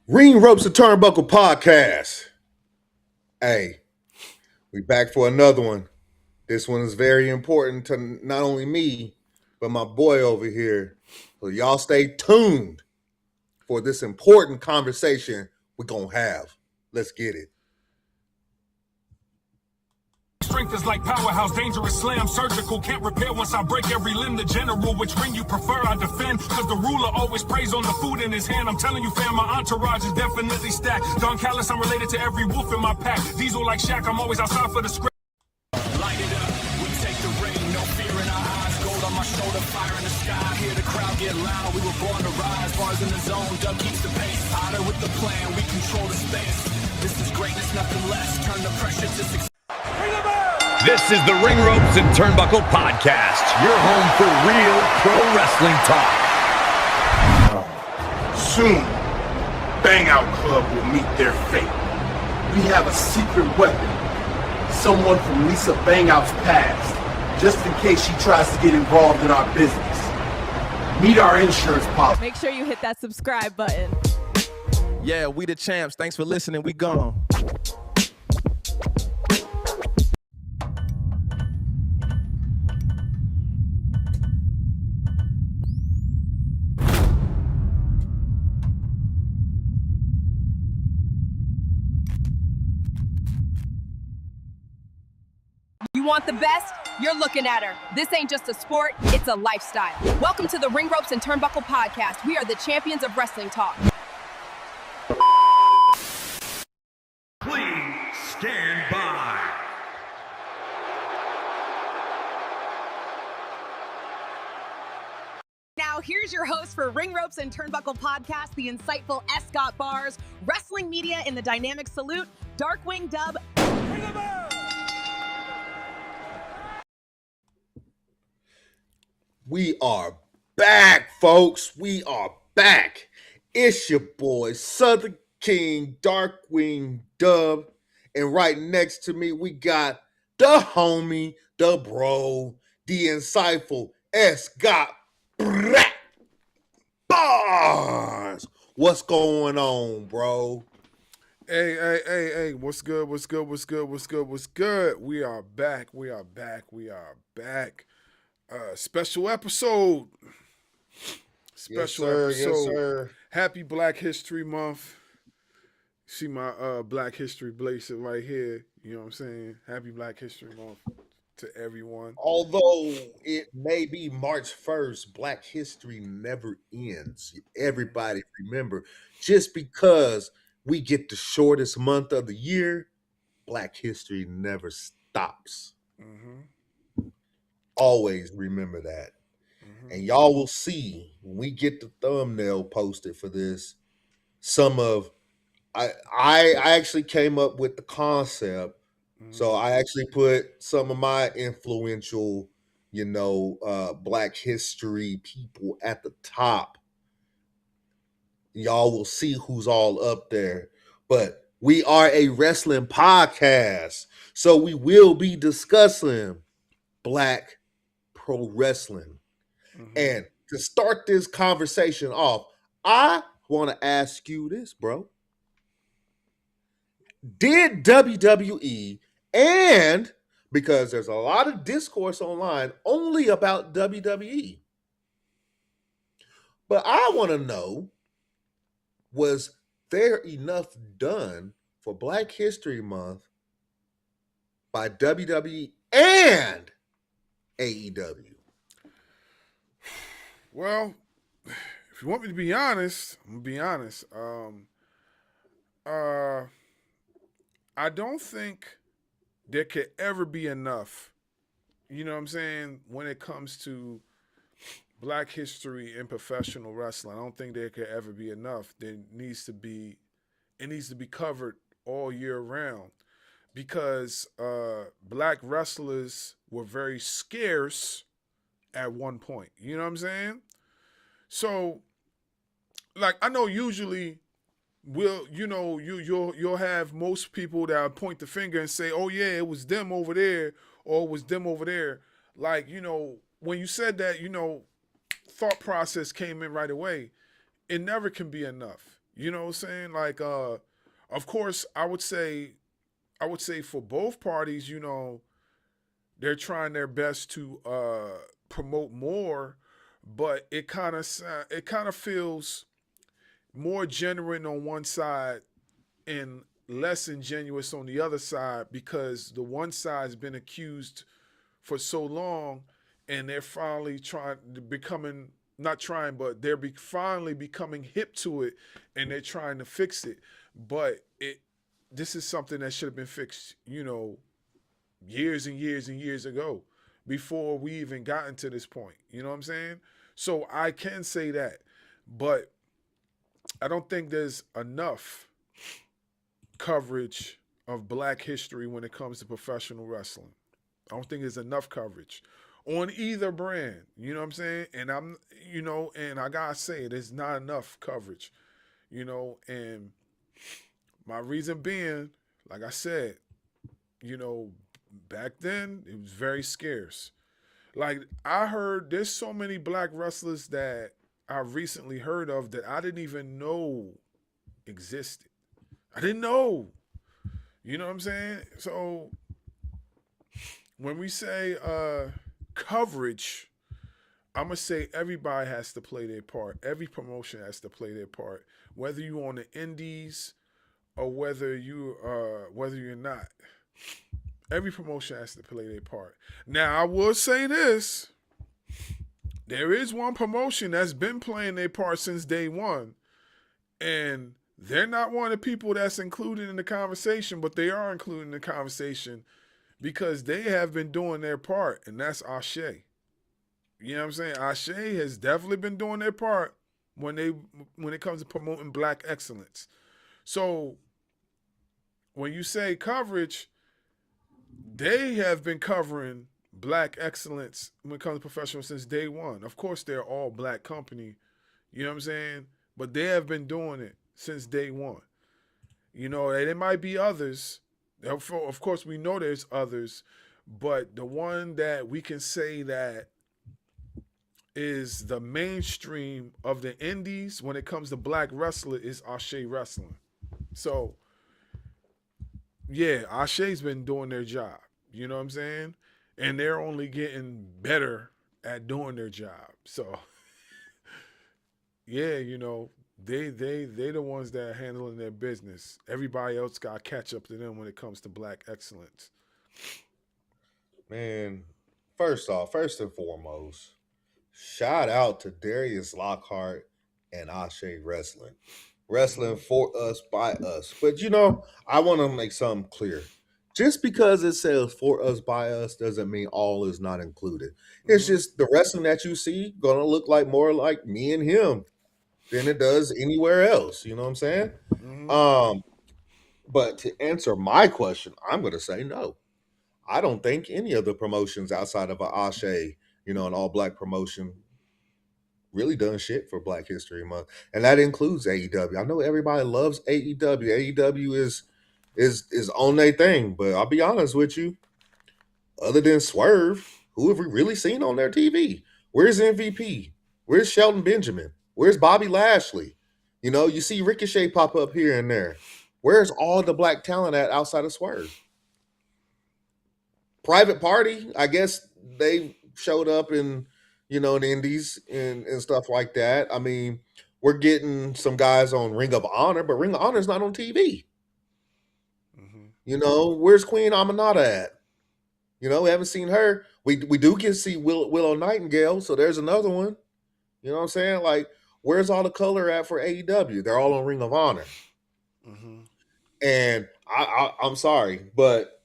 Ring Ropes Turnbuckles Podcast. Hey, we back for another one. This one is very important to not only me, but my boy over here. So y'all stay tuned for this important conversation we're going to have. Let's get it. Strength is like powerhouse, dangerous slam, surgical, can't repair once I break every limb. The general, which ring you prefer, I defend, cause the ruler always preys on the food in his hand. I'm telling you fam, my entourage is definitely stacked. Don Callis, I'm related to every wolf in my pack. Diesel like Shaq, I'm always outside for the script. Light it up, we take the ring, no fear in our eyes. Gold on my shoulder, fire in the sky. Hear the crowd get loud, we were born to rise. Bars in the zone, Doug keeps the pace. Otter with the plan, we control the space. This is greatness, nothing less. Turn the pressure to success. This is the Ring Ropes Turnbuckles Podcast, your home for real pro wrestling talk. Soon, Bang Out Club will meet their fate. We have a secret weapon. Someone from Lisa Bang Out's past, just in case she tries to get involved in our business. Meet our insurance policy. Make sure you hit that subscribe button. Yeah, we the champs. Thanks for listening. We gone. You want the best? You're looking at her. This ain't just a sport, it's a lifestyle. Welcome to the Ring Ropes Turnbuckles Podcast. We are the champions of wrestling talk. Please stand by. Now, here's your host for Ring Ropes Turnbuckles Podcast, the insightful Scott Bars, wrestling media in the dynamic salute, Darkwing Dub. We are back, folks. We are back. It's your boy, Southern King, Darkwing Dub. And right next to me, we got the homie, the bro, the insightful Scott Bars. What's going on, bro? Hey, what's good? We are back. Special episode. Yes, sir. Happy Black History Month. See my Black History bracelet right here. You know what I'm saying? Happy Black History Month to everyone. Although it may be March 1st, Black History never ends. Everybody remember, just because we get the shortest month of the year, Black History never stops. Mm-hmm. Always remember that. Mm-hmm. And y'all will see when we get the thumbnail posted for this, some of I actually came up with the concept. Mm-hmm. So I actually put some of my influential, Black History people at the top. Y'all will see who's all up there. But we are a wrestling podcast, so we will be discussing Black pro wrestling. Mm-hmm. And to start this conversation off, I want to ask you this, bro. Did WWE, and because there's a lot of discourse online only about WWE, but I want to know, was there enough done for Black History Month by WWE and AEW? Well, if you want me to be honest, I'm gonna be honest. I don't think there could ever be enough. You know what I'm saying? When it comes to Black history in professional wrestling, I don't think there could ever be enough. It needs to be covered all year round, because Black wrestlers were very scarce at one point. You know what I'm saying? So, like, I know usually you'll have most people that point the finger and say, oh yeah, it was them over there, or it was them over there. Like, when you said that, thought process came in right away. It never can be enough. You know what I'm saying? Like, of course, I would say for both parties, you know, they're trying their best to promote more, but it kind of feels more genuine on one side and less ingenuous on the other side, because the one side's been accused for so long, and they're finally finally becoming hip to it, and they're trying to fix it. But this is something that should have been fixed, you know, years and years and years ago, before we even gotten to this point. You know what I'm saying? So I can say that, but I don't think there's enough coverage of Black history when it comes to professional wrestling. I don't think there's enough coverage on either brand. You know what I'm saying? And and I gotta say, there's not enough coverage, you know, and my reason being, like I said, you know, back then it was very scarce. Like, I heard there's so many Black wrestlers that I recently heard of that I didn't even know existed. I didn't know. You know what I'm saying? So when we say coverage, I'm going to say everybody has to play their part. Every promotion has to play their part, whether you're on the indies or whether you're not. Every promotion has to play their part. Now, I will say this. There is one promotion that's been playing their part since day one, and they're not one of the people that's included in the conversation, but they are included in the conversation because they have been doing their part, and that's Ashe. You know what I'm saying? Ashe has definitely been doing their part when it comes to promoting Black excellence. So when you say coverage, they have been covering Black excellence when it comes to professional since day one. Of course, they're all Black company, you know what I'm saying? But they have been doing it since day one. You know, there might be others. Of course, we know there's others, but the one that we can say that is the mainstream of the indies when it comes to Black wrestler is Ashe Wrestling. So, yeah, Ashe's been doing their job. You know what I'm saying? And they're only getting better at doing their job. So, yeah, you know, they the ones that are handling their business. Everybody else got to catch up to them when it comes to Black excellence. Man, first and foremost, shout out to Darius Lockhart and Ashe Wrestling. Wrestling for us, by us. But, you know, I want to make something clear. Just because it says for us, by us, doesn't mean all is not included. It's just the wrestling that you see going to look like more like me and him than it does anywhere else. You know what I'm saying? But to answer my question, I'm going to say no. I don't think any of the promotions outside of Ashe, you know, an all-Black promotion, really done shit for Black History Month, and that includes AEW. I know everybody loves AEW. AEW is on their thing, but I'll be honest with you. Other than Swerve, who have we really seen on their TV? Where's MVP? Where's Shelton Benjamin? Where's Bobby Lashley? You know, you see Ricochet pop up here and there. Where's all the Black talent at outside of Swerve? Private Party, I guess they showed up in, you know, in the indies and stuff like that. I mean, we're getting some guys on Ring of Honor, but Ring of Honor is not on TV. You know, where's Queen Aminata at? You know, we haven't seen her. We do get to see Willow Nightingale, so there's another one. You know what I'm saying? Like, where's all the color at for AEW? They're all on Ring of Honor. And I'm sorry, but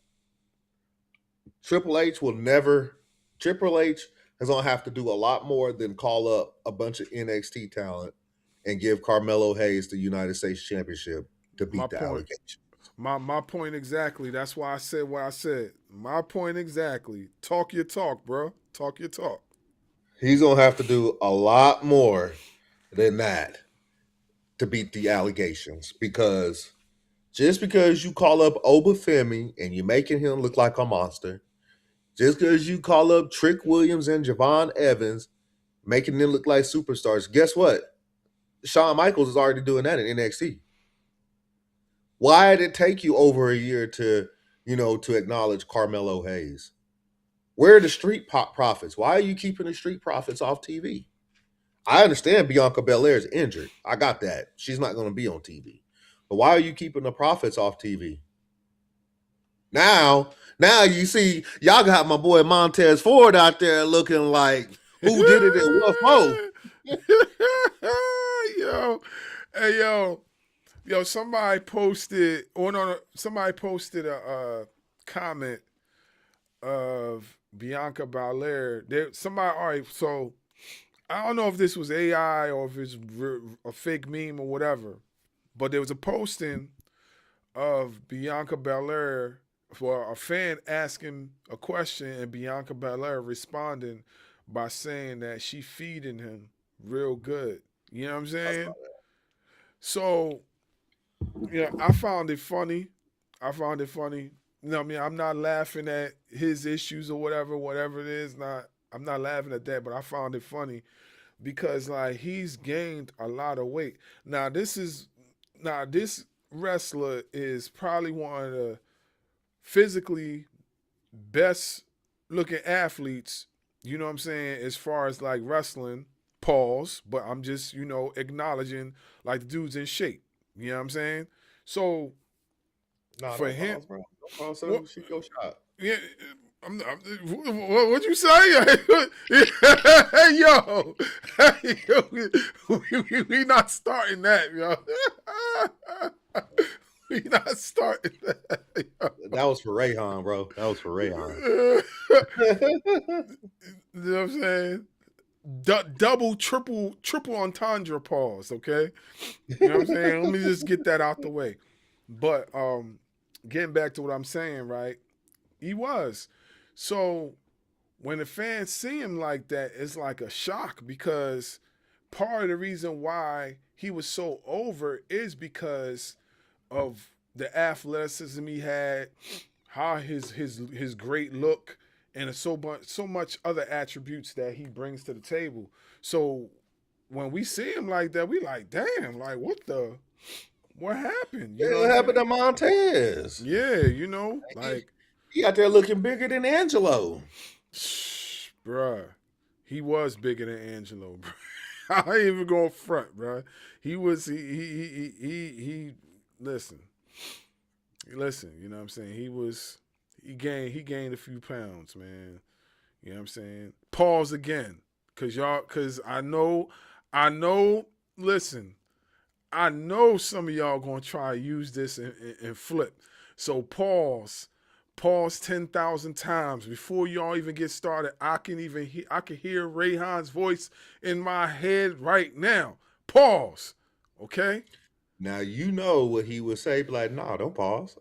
Triple H is going to have to do a lot more than call up a bunch of NXT talent and give Carmelo Hayes the United States Championship to beat the allegation. My point exactly. That's why I said what I said. My point exactly. Talk your talk, bro. Talk your talk. He's going to have to do a lot more than that to beat the allegations, because just because you call up Obafemi and you're making him look like a monster, just because you call up Trick Williams and Javon Evans, making them look like superstars, guess what? Shawn Michaels is already doing that in NXT. Why did it take you over a year to acknowledge Carmelo Hayes? Where are the Street Profits? Why are you keeping the Street Profits off TV? I understand Bianca Belair is injured. I got that. She's not going to be on TV. But why are you keeping the Profits off TV? Now you see, y'all got my boy Montez Ford out there looking like, who did it and what for? Yo, somebody posted a comment of Bianca Belair. All right, so I don't know if this was AI or if it's a fake meme or whatever, but there was a posting of Bianca Belair for a fan asking a question and Bianca Belair responding by saying that she feeding him real good. You know what I'm saying? So, yeah, I found it funny. You know what I mean? I'm not laughing at his issues or whatever it is. I'm not laughing at that, but I found it funny because like he's gained a lot of weight. Now this wrestler is probably one of the physically best looking athletes, you know what I'm saying, as far as like wrestling, pause, but I'm just, acknowledging like the dude's in shape. You know what I'm saying? So for him, Shoot your shot. yeah, what'd you say? Hey, yo, we not starting that, yo. We not starting that. Yo. That was for Rayhan, bro. That was for Rayhan. You know what I'm saying? Double, triple entendre pause, okay? You know what I'm saying? Let me just get that out the way. But getting back to what I'm saying, right? He was. So when the fans see him like that, it's like a shock because part of the reason why he was so over is because of the athleticism he had, how his great look, and so much other attributes that he brings to the table. So when we see him like that, we like, damn, like what happened? You know what happened to Montez? Yeah, like he out there looking bigger than Angelo. Bruh, he was bigger than Angelo, bro. I ain't even going front, bro. He was he listen, you know what I'm saying? He gained a few pounds, man. You know what I'm saying? Pause again. Cause I know, listen, I know some of y'all gonna try to use this and flip. So pause 10,000 times before y'all even get started. I can hear Rayhan's voice in my head right now. Pause. Okay? Now you know what he would say, like, nah, don't pause.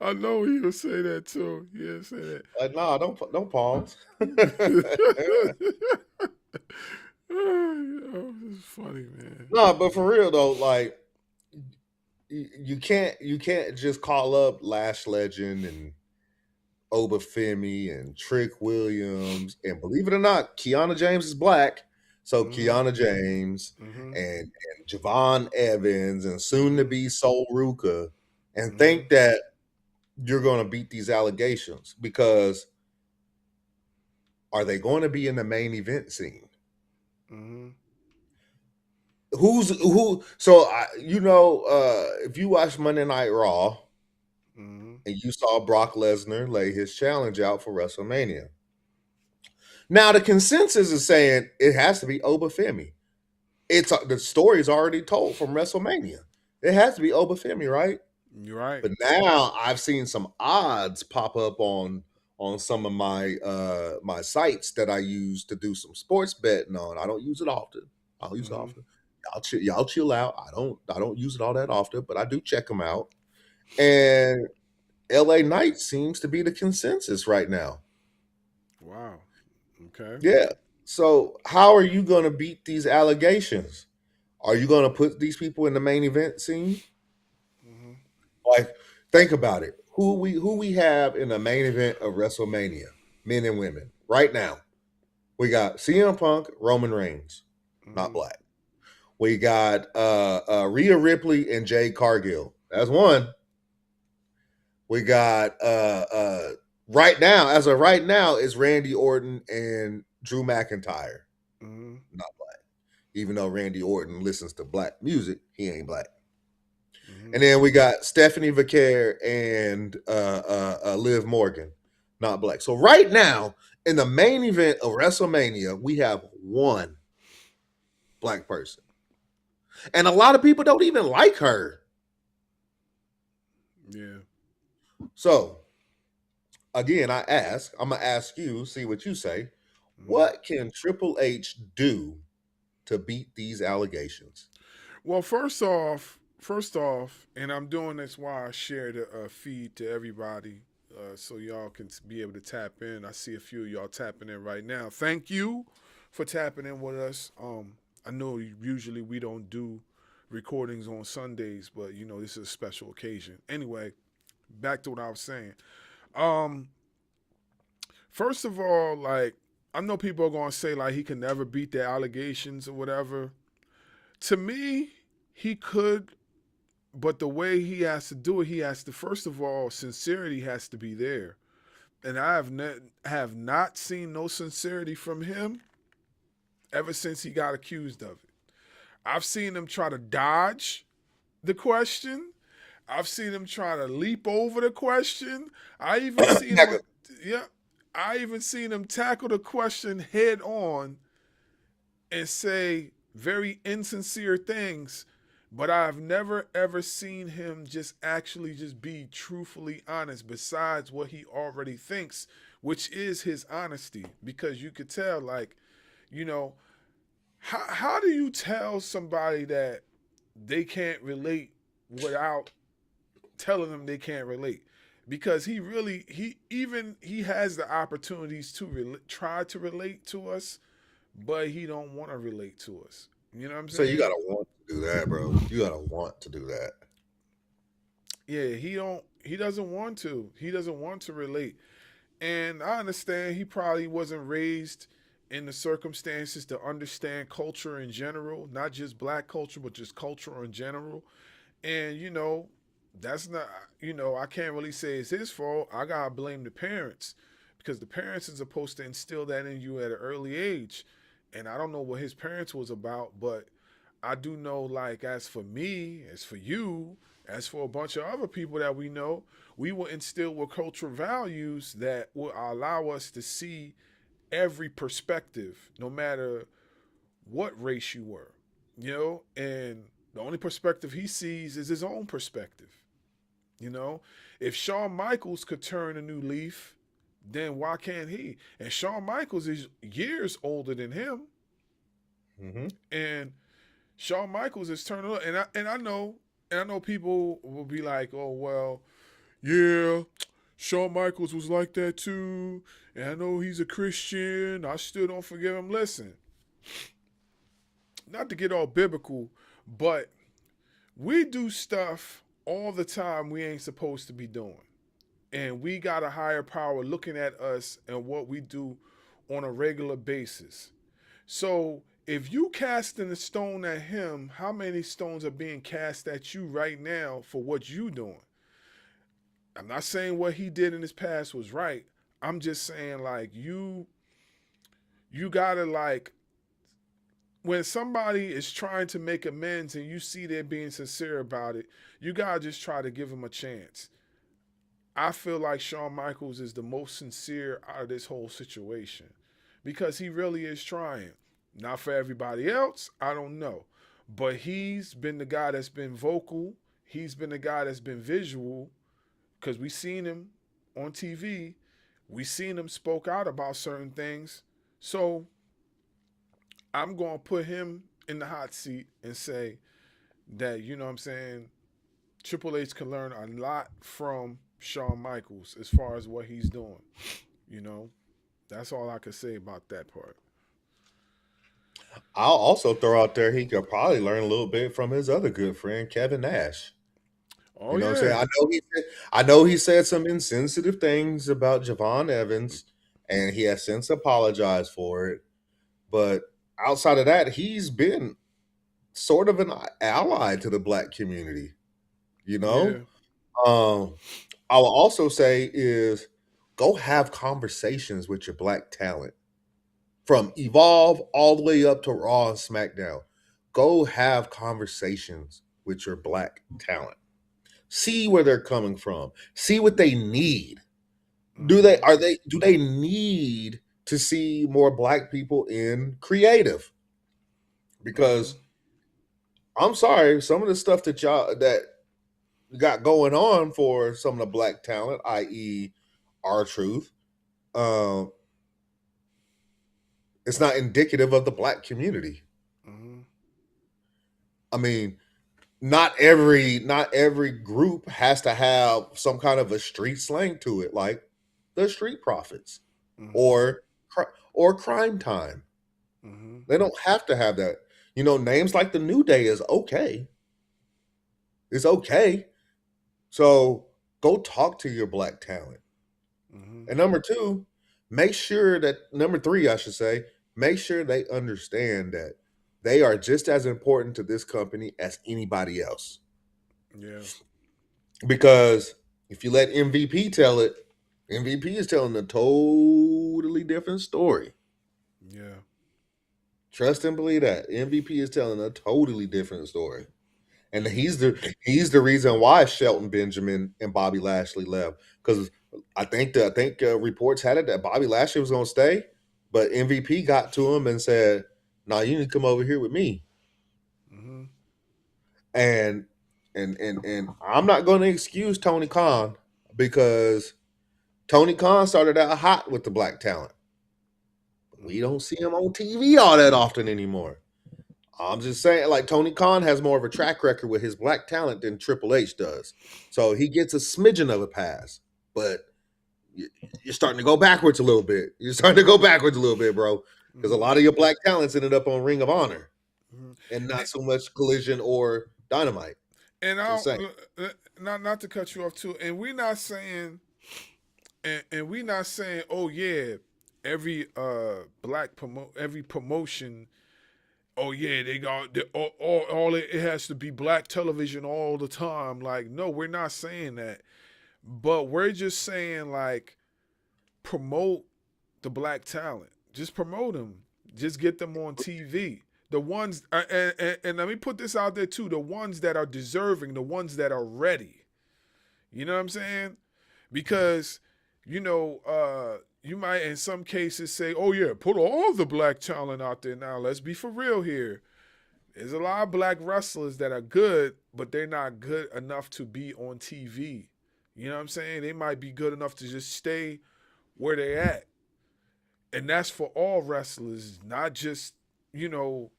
I know he would say that too. Yeah, say that. Nah, don't pause. It's funny, man. No, but for real though, like you can't just call up Lash Legend and Obafemi and Trick Williams, and believe it or not, Kiana James is black. So Kiana James and Javon Evans and soon to be Sol Ruka, and think that you're going to beat these allegations, because are they going to be in the main event scene? Who? So if you watch Monday Night Raw and you saw Brock Lesnar lay his challenge out for WrestleMania, now the consensus is saying it has to be Obafemi. The story is already told from WrestleMania. It has to be Obafemi, right? You're right. But now I've seen some odds pop up on some of my my sites that I use to do some sports betting on. I don't use it often. I'll use it often. Y'all chill out. I don't use it all that often, but I do check them out. And LA Knight seems to be the consensus right now. Wow. Okay. Yeah. So how are you going to beat these allegations? Are you going to put these people in the main event scene? Like, think about it. Who we have in the main event of WrestleMania, men and women? right now, we got CM Punk, Roman Reigns, not black. We got Rhea Ripley and Jade Cargill. That's one. We got right now, as of right now, is Randy Orton and Drew McIntyre. Not black. Even though Randy Orton listens to black music, he ain't black. And then we got Stephanie Vaquer and Liv Morgan, not black. So right now, in the main event of WrestleMania, we have one black person. And a lot of people don't even like her. Yeah. So, again, I'm going to ask you, see what you say. What can Triple H do to beat these allegations? Well, first off, and I'm doing this while I share the feed to everybody so y'all can be able to tap in. I see a few of y'all tapping in right now. Thank you for tapping in with us. I know usually we don't do recordings on Sundays, but, you know, this is a special occasion. Anyway, back to what I was saying. First of all, like, I know people are going to say, like, he can never beat the allegations or whatever. To me, he could, but the way he has to do it, he has to, first of all, sincerity has to be there. And I have not seen no sincerity from him ever since he got accused of it. I've seen him try to dodge the question. I've seen him try to leap over the question. I even seen him tackle the question head on and say very insincere things, but I've never ever seen him just actually just be truthfully honest besides what he already thinks, which is his honesty. Because you could tell, like, you know, how do you tell somebody that they can't relate without telling them they can't relate? Because he has the opportunities to try to relate to us, but he don't want to relate to us. You know what I'm saying? So you gotta want to do that, bro. You gotta want to do that. Yeah, he doesn't want to. He doesn't want to relate. And I understand he probably wasn't raised in the circumstances to understand culture in general, not just black culture, but just culture in general. And, you know, that's not, you know, I can't really say it's his fault. I gotta blame the parents, because the parents are supposed to instill that in you at an early age. And I don't know what his parents was about, but I do know, like, as for me, as for you, as for a bunch of other people that we know, we will instill with cultural values that will allow us to see every perspective, no matter what race you were, you know. And the only perspective he sees is his own perspective. You know, if Shawn Michaels could turn a new leaf, then why can't he? And Shawn Michaels is years older than him. And Shawn Michaels is turning up. And I know people will be like, oh, well, yeah, Shawn Michaels was like that too. And I know he's a Christian. I still don't forgive him. Listen, not to get all biblical, but we do stuff all the time we ain't supposed to be doing. And we got a higher power looking at us and what we do on a regular basis. So if you casting a stone at him, how many stones are being cast at you right now for what you doing? I'm not saying what he did in his past was right. I'm just saying, like, you gotta, like, when somebody is trying to make amends and you see they're being sincere about it, you gotta just try to give them a chance. I feel like Shawn Michaels is the most sincere out of this whole situation because he really is trying. Not for everybody else, I don't know. But he's been the guy that's been vocal. He's been the guy that's been visual because we seen him on TV. We seen him spoke out about certain things. So I'm going to put him in the hot seat and say that, you know what I'm saying, Triple H can learn a lot from Shawn Michaels as far as what he's doing. You know, that's all I could say about that part. I'll also throw out there he could probably learn a little bit from his other good friend, Kevin Nash. Oh, you know yeah. what I'm saying? I know he said some insensitive things about Javon Evans and he has since apologized for it. But outside of that, he's been sort of an ally to the black community. You know, I will also say is go have conversations with your black talent from Evolve all the way up to Raw and SmackDown. Go have conversations with your black talent. See where they're coming from. See what they need. Do they need to see more black people in creative? Because I'm sorry, some of the stuff that y'all that got going on for some of the black talent, i.e., R-Truth, it's not indicative of the black community. I mean, not every group has to have some kind of a street slang to it, like the Street Profits or Crime Time. They don't have to have that. You know, names like the New Day is okay. It's okay. So go talk to your black talent. And number three, I should say, make sure they understand that they are just as important to this company as anybody else. Yeah. Because if you let MVP tell it, MVP is telling a totally different story. Yeah. Trust and believe that. MVP is telling a totally different story. And he's the reason why Shelton Benjamin and Bobby Lashley left. Because I think reports had it that Bobby Lashley was going to stay, but MVP got to him and said, "No, you need to come over here with me." And I'm not going to excuse Tony Khan, because Tony Khan started out hot with the black talent. We don't see him on TV all that often anymore. I'm just saying, like, Tony Khan has more of a track record with his black talent than Triple H does. So he gets a smidgen of a pass. But you're starting to go backwards a little bit. Bro. Because a lot of your black talents ended up on Ring of Honor. And not so much Collision or Dynamite. And not to cut you off too, and we're not saying, oh yeah, every every promotion, oh yeah, they got all it has to be black television all the time. Like, no, we're not saying that, but we're just saying, like, promote the black talent. Just promote them. Just get them on TV. The ones, and let me put this out there too, the ones that are deserving, the ones that are ready. You know what I'm saying? Because, you know, you might in some cases say, oh yeah, put all the black talent out there now. Let's be for real here. There's a lot of black wrestlers that are good, but they're not good enough to be on TV. You know what I'm saying? They might be good enough to just stay where they're at. And that's for all wrestlers, not just, you know,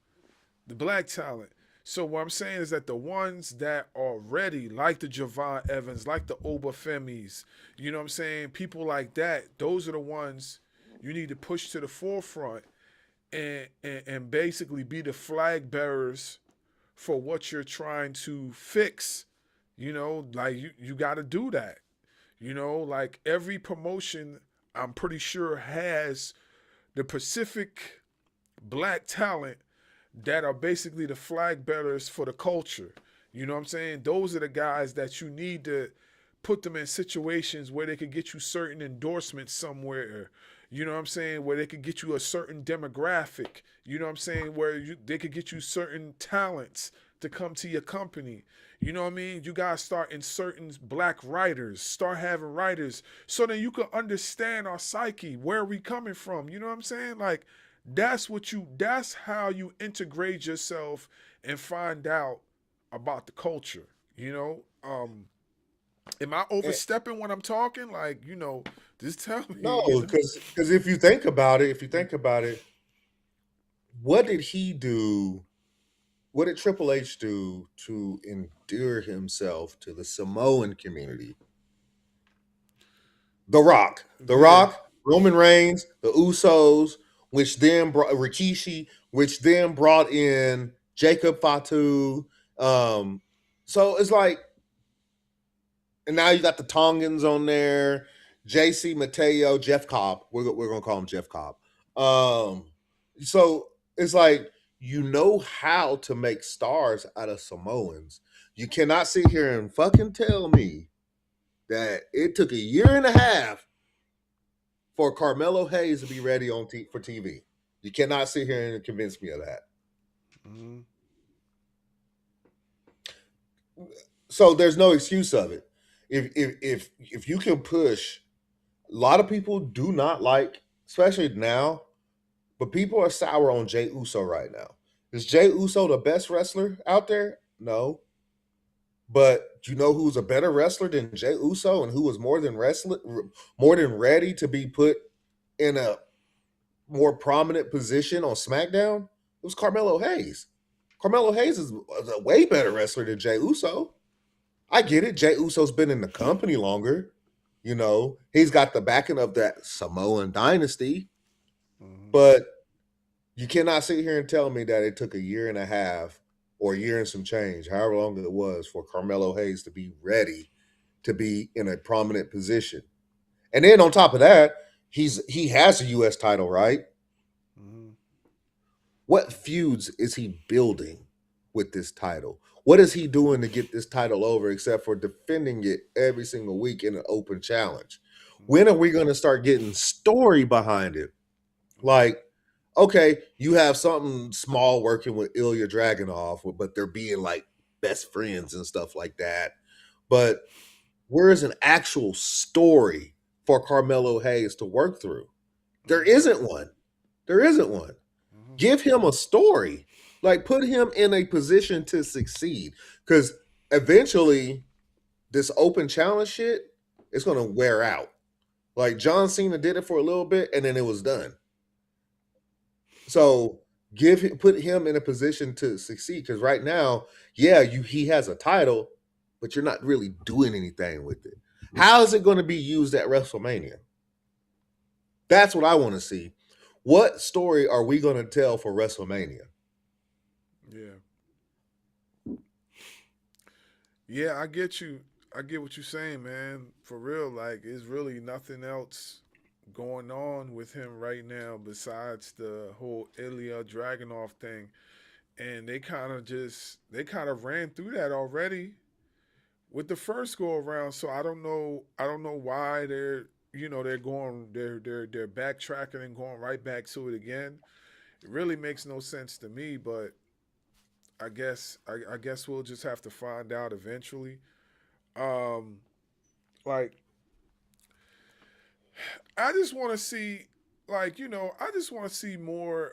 the black talent. So what I'm saying is that the ones that are ready, like the Javon Evans, like the Obafemis, you know what I'm saying, people like that, those are the ones you need to push to the forefront and basically be the flag bearers for what you're trying to fix. You know, like you got to do that. You know, like every promotion, I'm pretty sure, has the Pacific black talent that are basically the flag bearers for the culture. You know what I'm saying? Those are the guys that you need to put them in situations where they could get you certain endorsements somewhere. You know what I'm saying? Where they could get you a certain demographic. You know what I'm saying? Where they could get you certain talents to come to your company. You know what I mean? You guys start inserting black writers, start having writers, so that you can understand our psyche, where we coming from. You know what I'm saying? Like, that's how you integrate yourself and find out about the culture. You know, am I overstepping when I'm talking? Like, you know, just tell me. No, because if you think about it, what did he do? What did Triple H do to endear himself to the Samoan community? The Rock, Roman Reigns, the Usos, which then brought Rikishi, which then brought in Jacob Fatu. So it's like, and now you got the Tongans on there. JC Mateo, Jeff Cobb. We're gonna call him Jeff Cobb. So it's like you know how to make stars out of Samoans. You cannot sit here and fucking tell me that it took a year and a half for Carmelo Hayes to be ready for TV. You cannot sit here and convince me of that. Mm-hmm. So there's no excuse of it. If you can push, a lot of people do not like, especially now, but people are sour on Jey Uso right now. Is Jey Uso the best wrestler out there? No. But do you know who's a better wrestler than Jey Uso and who was more than ready to be put in a more prominent position on SmackDown? It was Carmelo Hayes. Carmelo Hayes is a way better wrestler than Jey Uso. I get it. Jey Uso's been in the company longer. You know, he's got the backing of that Samoan dynasty. Mm-hmm. But you cannot sit here and tell me that it took a year and a half or a year and some change, however long it was, for Carmelo Hayes to be ready to be in a prominent position. And then on top of that, he has a U.S. title, right? Mm-hmm. What feuds is he building with this title? What is he doing to get this title over except for defending it every single week in an open challenge? When are we going to start getting story behind it? Like, okay, you have something small working with Ilya Dragunov, but they're being like best friends and stuff like that. But where is an actual story for Carmelo Hayes to work through? There isn't one. There isn't one. Mm-hmm. Give him a story. Like, put him in a position to succeed. Because eventually, this open challenge shit is going to wear out. Like, John Cena did it for a little bit, and then it was done. So, put him in a position to succeed. Because right now, yeah, he has a title, but you're not really doing anything with it. How is it going to be used at WrestleMania? That's what I want to see. What story are we going to tell for WrestleMania? Yeah, I get you. I get what you're saying, man. For real, like, there's really nothing else going on with him right now besides the whole Ilya Dragunov thing. And they kind of ran through that already with the first go around. So I don't know why they're backtracking and going right back to it again. It really makes no sense to me, but I guess we'll just have to find out eventually. Like, I just want to see, like, I just want to see more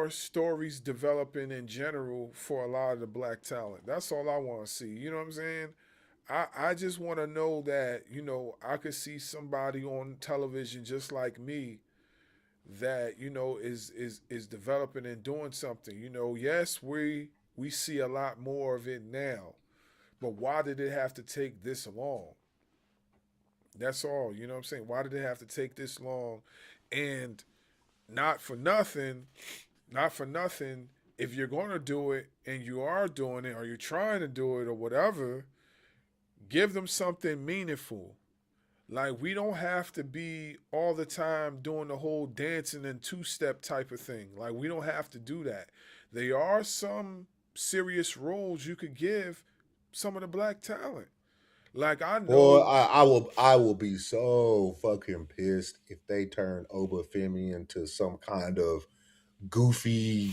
stories developing in general for a lot of the black talent. That's all I want to see. You know what I'm saying? I just want to know that, I could see somebody on television just like me that, is developing and doing something. Yes, we see a lot more of it now, but why did it have to take this long? That's all. You know what I'm saying? Why did it have to take this long? And not for nothing, if you're going to do it and you are doing it or you're trying to do it or whatever, give them something meaningful. Like, we don't have to be all the time doing the whole dancing and two-step type of thing. Like, we don't have to do that. There are some serious roles you could give some of the black talent. Like, I know. Boy, I will be so fucking pissed if they turn Obafemi into some kind of goofy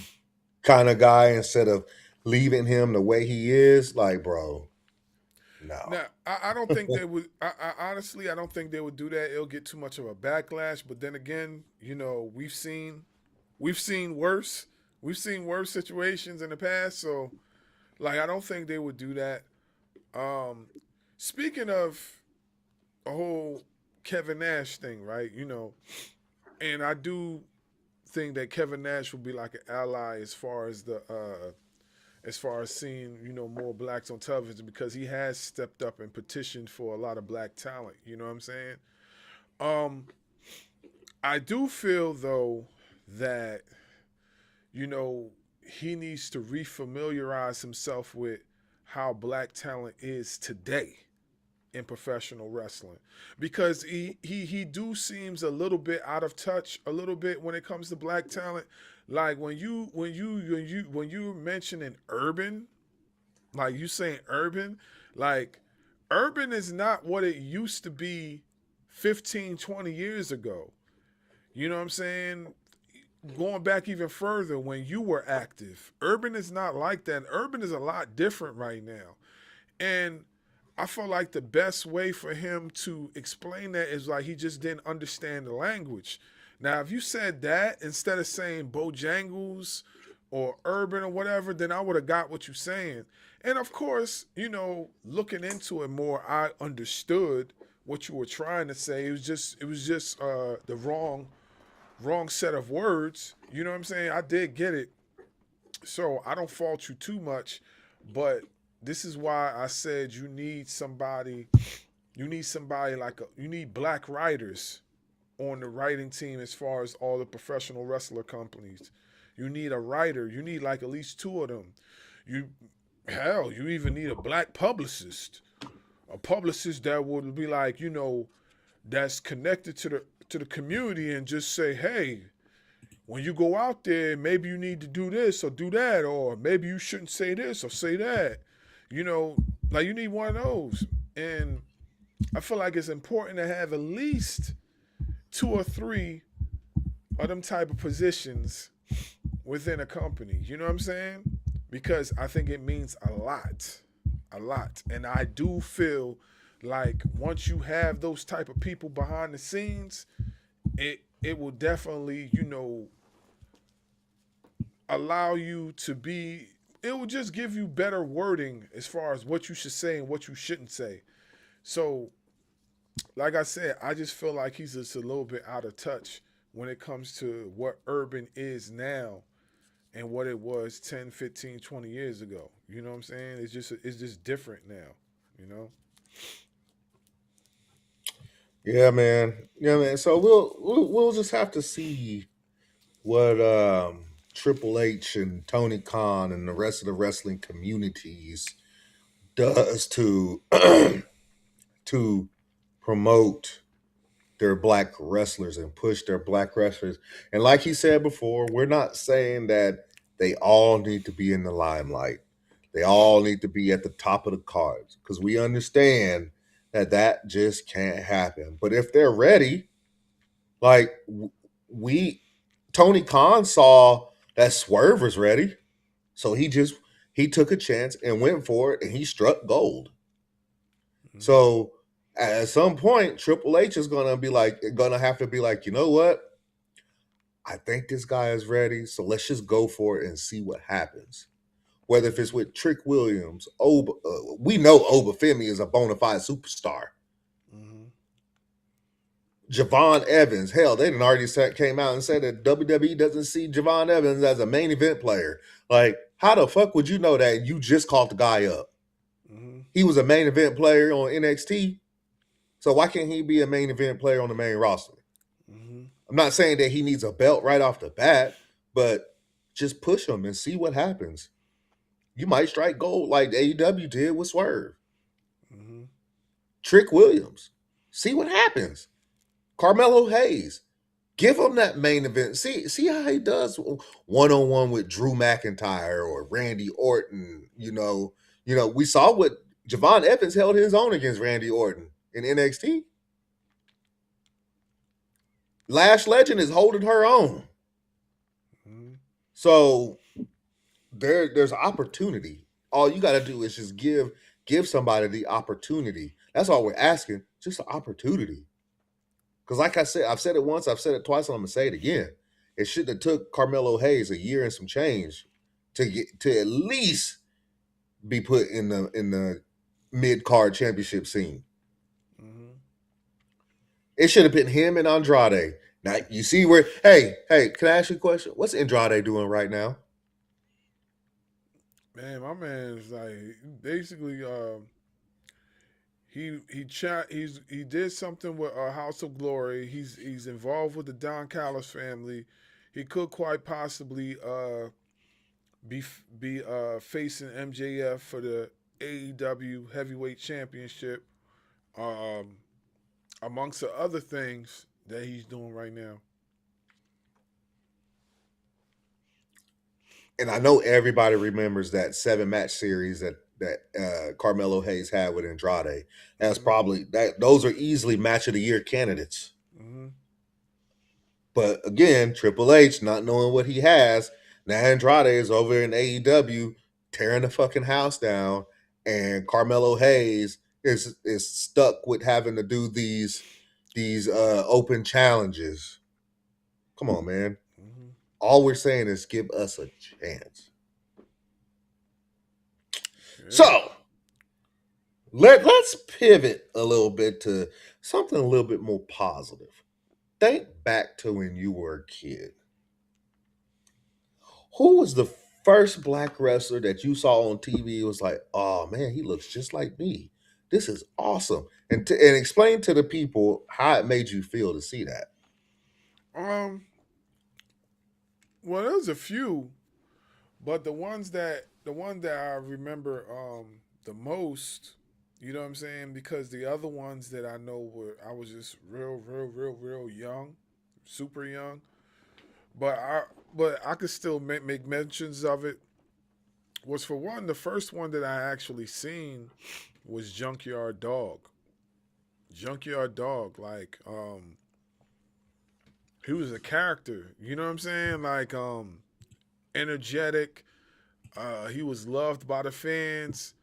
kind of guy instead of leaving him the way he is. Like, bro. No. Now, I don't think they would. I honestly, I don't think they would do that. It'll get too much of a backlash. But then again, we've seen worse. We've seen worse situations in the past. So, like, I don't think they would do that. Speaking of a whole Kevin Nash thing, right? And I do think that Kevin Nash will be like an ally as far as seeing, more blacks on television, because he has stepped up and petitioned for a lot of black talent. You know what I'm saying? I do feel, though, that, he needs to refamiliarize himself with how black talent is today. in professional wrestling, because he do seems a little bit out of touch a little bit when it comes to black talent. Like when you mentioning urban, like you saying urban, like urban is not what it used to be 15, 20 years ago. You know what I'm saying? Going back even further when you were active, urban is not like that. Urban is a lot different right now. And I feel like the best way for him to explain that is like he just didn't understand the language. Now, if you said that instead of saying Bojangles or urban or whatever, then I would have got what you're saying. And of course, you know, looking into it more, I understood what you were trying to say. It was just the wrong set of words. You know what I'm saying? I did get it. So I don't fault you too much, but this is why I said you need black writers on the writing team as far as all the professional wrestler companies. You need a writer. You need like at least 2 of them. You even need a black publicist. A publicist that would be like, you know, that's connected to the community and just say, hey, when you go out there, maybe you need to do this or do that, or maybe you shouldn't say this or say that. You know, like you need one of those. And I feel like it's important to have at least 2 or 3 of them type of positions within a company. You know what I'm saying? Because I think it means a lot. And I do feel like once you have those type of people behind the scenes, it will definitely, you know, allow you to be, it will just give you better wording as far as what you should say and what you shouldn't say. So, like I said, I just feel like he's just a little bit out of touch when it comes to what urban is now and what it was 10, 15, 20 years ago. You know what I'm saying? It's just different now, you know? Yeah, man. Yeah, man. So we'll just have to see what Triple H and Tony Khan and the rest of the wrestling communities does to to promote their black wrestlers and push their black wrestlers. And like he said before, we're not saying that they all need to be in the limelight. They all need to be at the top of the cards, because we understand that just can't happen. But if they're ready, like Tony Khan saw that Swerve was ready, so he took a chance and went for it, and he struck gold. Mm-hmm. So at some point, Triple H is gonna have to be like, you know what? I think this guy is ready, so let's just go for it and see what happens. Whether if it's with Trick Williams, we know Obafemi is a bona fide superstar. Mm-hmm. Javon Evans, hell, they didn't already came out and said that WWE doesn't see Javon Evans as a main event player. Like, how the fuck would you know that? You just called the guy up. Mm-hmm. He was a main event player on NXT, so why can't he be a main event player on the main roster? Mm-hmm. I'm not saying that he needs a belt right off the bat, but just push him and see what happens. You might strike gold like AEW did with Swerve. Mm-hmm. Trick Williams. See what happens. Carmelo Hayes. Give him that main event. See how he does one-on-one with Drew McIntyre or Randy Orton. You know, we saw what Javon Evans held his own against Randy Orton in NXT. Lash Legend is holding her own. Mm-hmm. So there's opportunity. All you got to do is just give somebody the opportunity. That's all we're asking, just an opportunity. Because like I said, I've said it once, I've said it twice, and I'm gonna say it again. It shouldn't have took Carmelo Hayes a year and some change to at least be put in the mid-card championship scene. Mm-hmm. It should have been him and Andrade. Now you see where. Hey, can I ask you a question? What's Andrade doing right now? Man, my man is like basically he did something with House of Glory. He's involved with the Don Callis family. He could quite possibly be facing MJF for the AEW Heavyweight Championship. amongst the other things that he's doing right now. And I know everybody remembers that 7-match series that Carmelo Hayes had with Andrade. That's probably that. Those are easily match of the year candidates. Mm-hmm. But again, Triple H not knowing what he has, now Andrade is over in AEW tearing the fucking house down, and Carmelo Hayes is stuck with having to do these open challenges. Come on, man. Mm-hmm. All we're saying is give us a chance. Yeah. So let's pivot a little bit to something a little bit more positive. Think back to when you were a kid. Who was the first black wrestler that you saw on TV? It was like, oh man, he looks just like me. This is awesome. And explain to the people how it made you feel to see that. Well, there's a few, but the one that I remember the most, you know what I'm saying? Because the other ones that I know I was just real young, super young. But I could still make mentions of it. Was for one, the first one that I actually seen was Junkyard Dog. Junkyard Dog, like he was a character, you know what I'm saying? Like energetic. He was loved by the fans.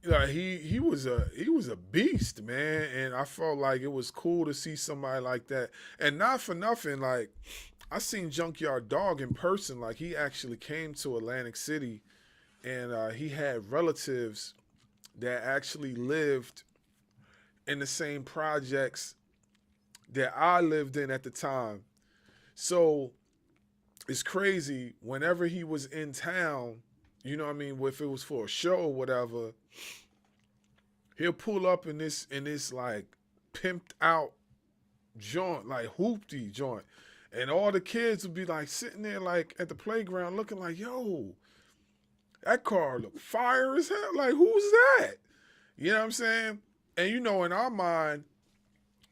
He was a beast, man, and I felt like it was cool to see somebody like that. And not for nothing, like I seen Junkyard Dog in person. Like he actually came to Atlantic City, and he had relatives that actually lived in the same projects that I lived in at the time. So it's crazy. Whenever he was in town, you know what I mean, if it was for a show or whatever, he'll pull up in this like pimped out joint, like hoopty joint. And all the kids would be like sitting there like at the playground looking like, yo, that car look fire as hell. Like, who's that? You know what I'm saying? And you know, in our mind,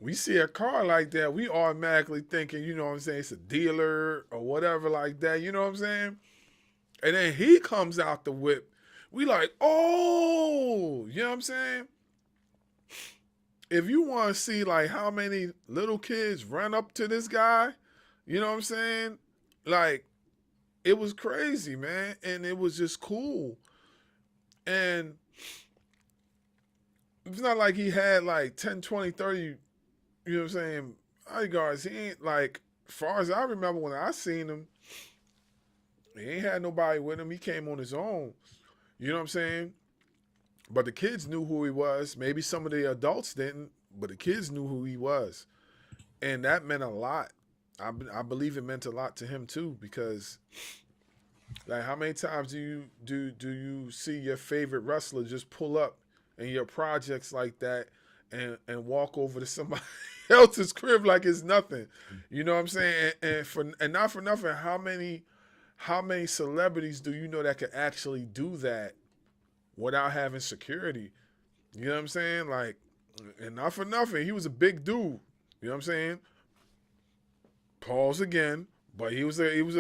we see a car like that, we automatically thinking, you know what I'm saying, it's a dealer or whatever like that, you know what I'm saying? And then he comes out the whip. We like, oh, you know what I'm saying? If you want to see like how many little kids run up to this guy, you know what I'm saying? Like, it was crazy, man. And it was just cool. And it's not like he had like 10, 20, 30, you know what I'm saying, bodyguards. He ain't like, as far as I remember when I seen him, he ain't had nobody with him. He came on his own. You know what I'm saying? But the kids knew who he was. Maybe some of the adults didn't, but the kids knew who he was. And that meant a lot. I believe it meant a lot to him too, because like how many times do you see your favorite wrestler just pull up in your projects like that and walk over to somebody else's crib like it's nothing? You know what I'm saying? And not for nothing, how many celebrities do you know that could actually do that without having security? You know what I'm saying? Like, and not for nothing, he was a big dude. You know what I'm saying? Pause again, but he was no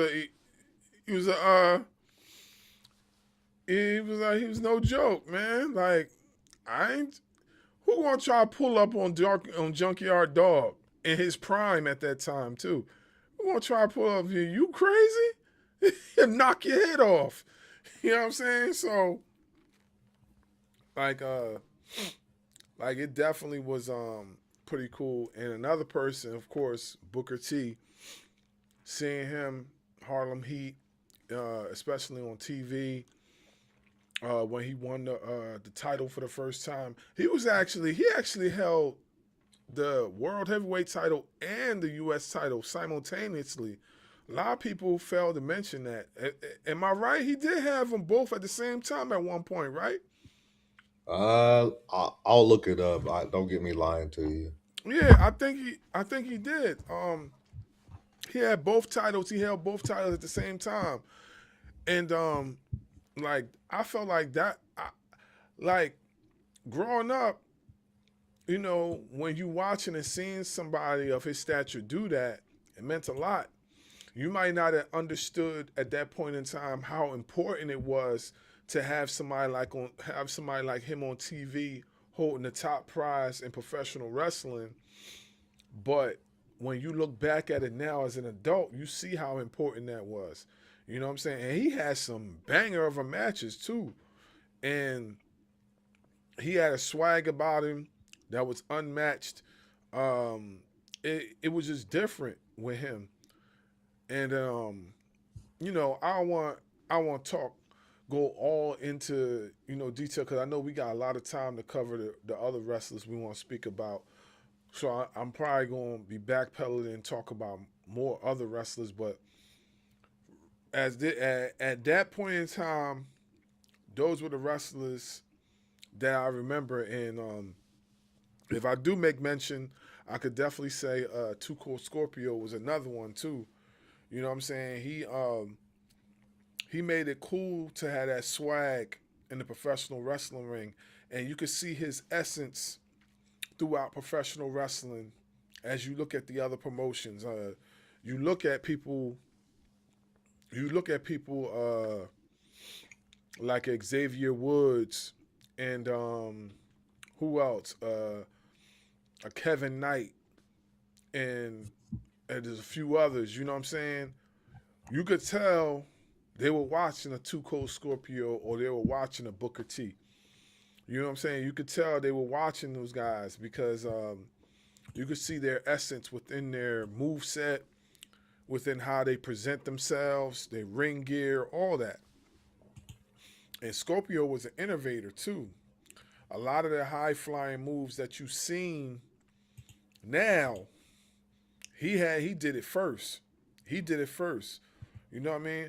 joke, man. Like, who gonna try to pull up on Junkyard Dog in his prime at that time too? Who gonna try to pull up here? You crazy? He'll knock your head off. You know what I'm saying? So, like it definitely was pretty cool. And another person, of course, Booker T. Seeing him, Harlem Heat, especially on TV, when he won the title for the first time. He actually held the World Heavyweight title and the U.S. title simultaneously. A lot of people failed to mention that. Am I right? He did have them both at the same time at one point, right? I'll look it up. Don't get me lying to you. Yeah, I think he did. He had both titles. He held both titles at the same time, and like I felt like that. Like growing up, you know, when you watching and seeing somebody of his stature do that, it meant a lot. You might not have understood at that point in time how important it was to have somebody like him on TV holding the top prize in professional wrestling. But when you look back at it now as an adult, you see how important that was. You know what I'm saying? And he had some banger of a matches too. And he had a swag about him that was unmatched. It was just different with him. And you know, I want to go all into, you know, detail, because I know we got a lot of time to cover the other wrestlers we want to speak about. So I'm probably going to be backpedaling and talk about more other wrestlers. But at that point in time, those were the wrestlers that I remember. And if I do make mention, I could definitely say Cold Scorpio was another one too. You know what I'm saying? He made it cool to have that swag in the professional wrestling ring, and you could see his essence throughout professional wrestling as you look at the other promotions. You look at people like Xavier Woods and who else? A Kevin Knight and there's a few others. You know what I'm saying? You could tell they were watching a Cold Scorpio or they were watching a Booker T. You know what I'm saying? You could tell they were watching those guys because you could see their essence within their moveset, within how they present themselves, their ring gear, all that. And Scorpio was an innovator too. A lot of the high-flying moves that you've seen now, he did it first. He did it first. You know what I mean?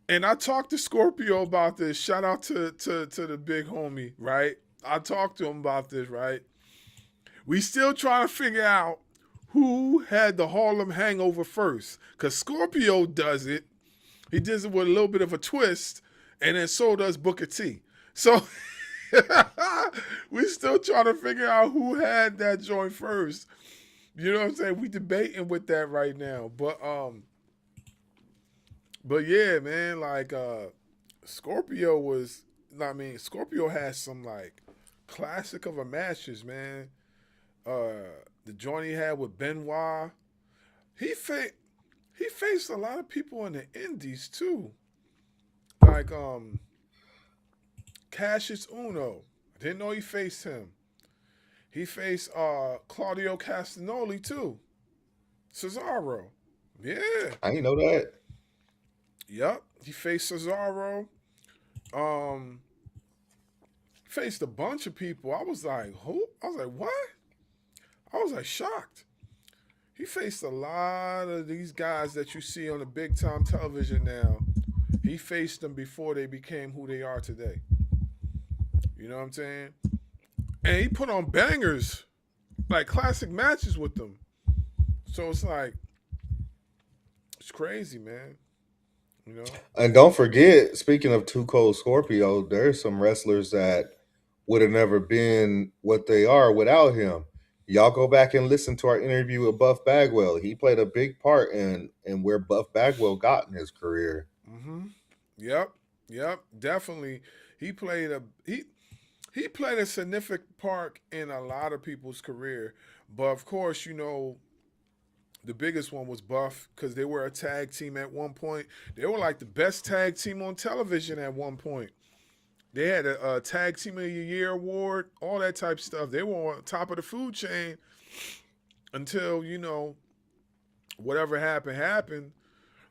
And I talked to Scorpio about this. Shout out to the big homie, right? I talked to him about this, right? We still trying to figure out who had the Harlem Hangover first. Because Scorpio does it. He does it with a little bit of a twist. And then so does Booker T. So we still trying to figure out who had that joint first. You know what I'm saying? We debating with that right now. But yeah, man, like Scorpio has some like classic of a matches, man. The joint he had with Benoit. He faced a lot of people in the indies too. Like Cassius Uno. I didn't know he faced him. He faced Claudio Castagnoli too. Cesaro. Yeah. I didn't know that. Yep. He faced Cesaro. Faced a bunch of people. I was like, who? I was like, what? I was like shocked. He faced a lot of these guys that you see on the big time television now. He faced them before they became who they are today. You know what I'm saying? And he put on bangers, like classic matches with them. So it's like, it's crazy, man. You know? And don't forget, speaking of Cold Scorpio, there's some wrestlers that would have never been what they are without him. Y'all go back and listen to our interview with Buff Bagwell. He played a big part in where Buff Bagwell got in his career. Mm-hmm. Yep, definitely. He played a significant part in a lot of people's career. But of course, you know, the biggest one was Buff because they were a tag team at one point. They were like the best tag team on television at one point. They had a Tag Team of the Year award, all that type of stuff. They were on top of the food chain until, you know, whatever happened.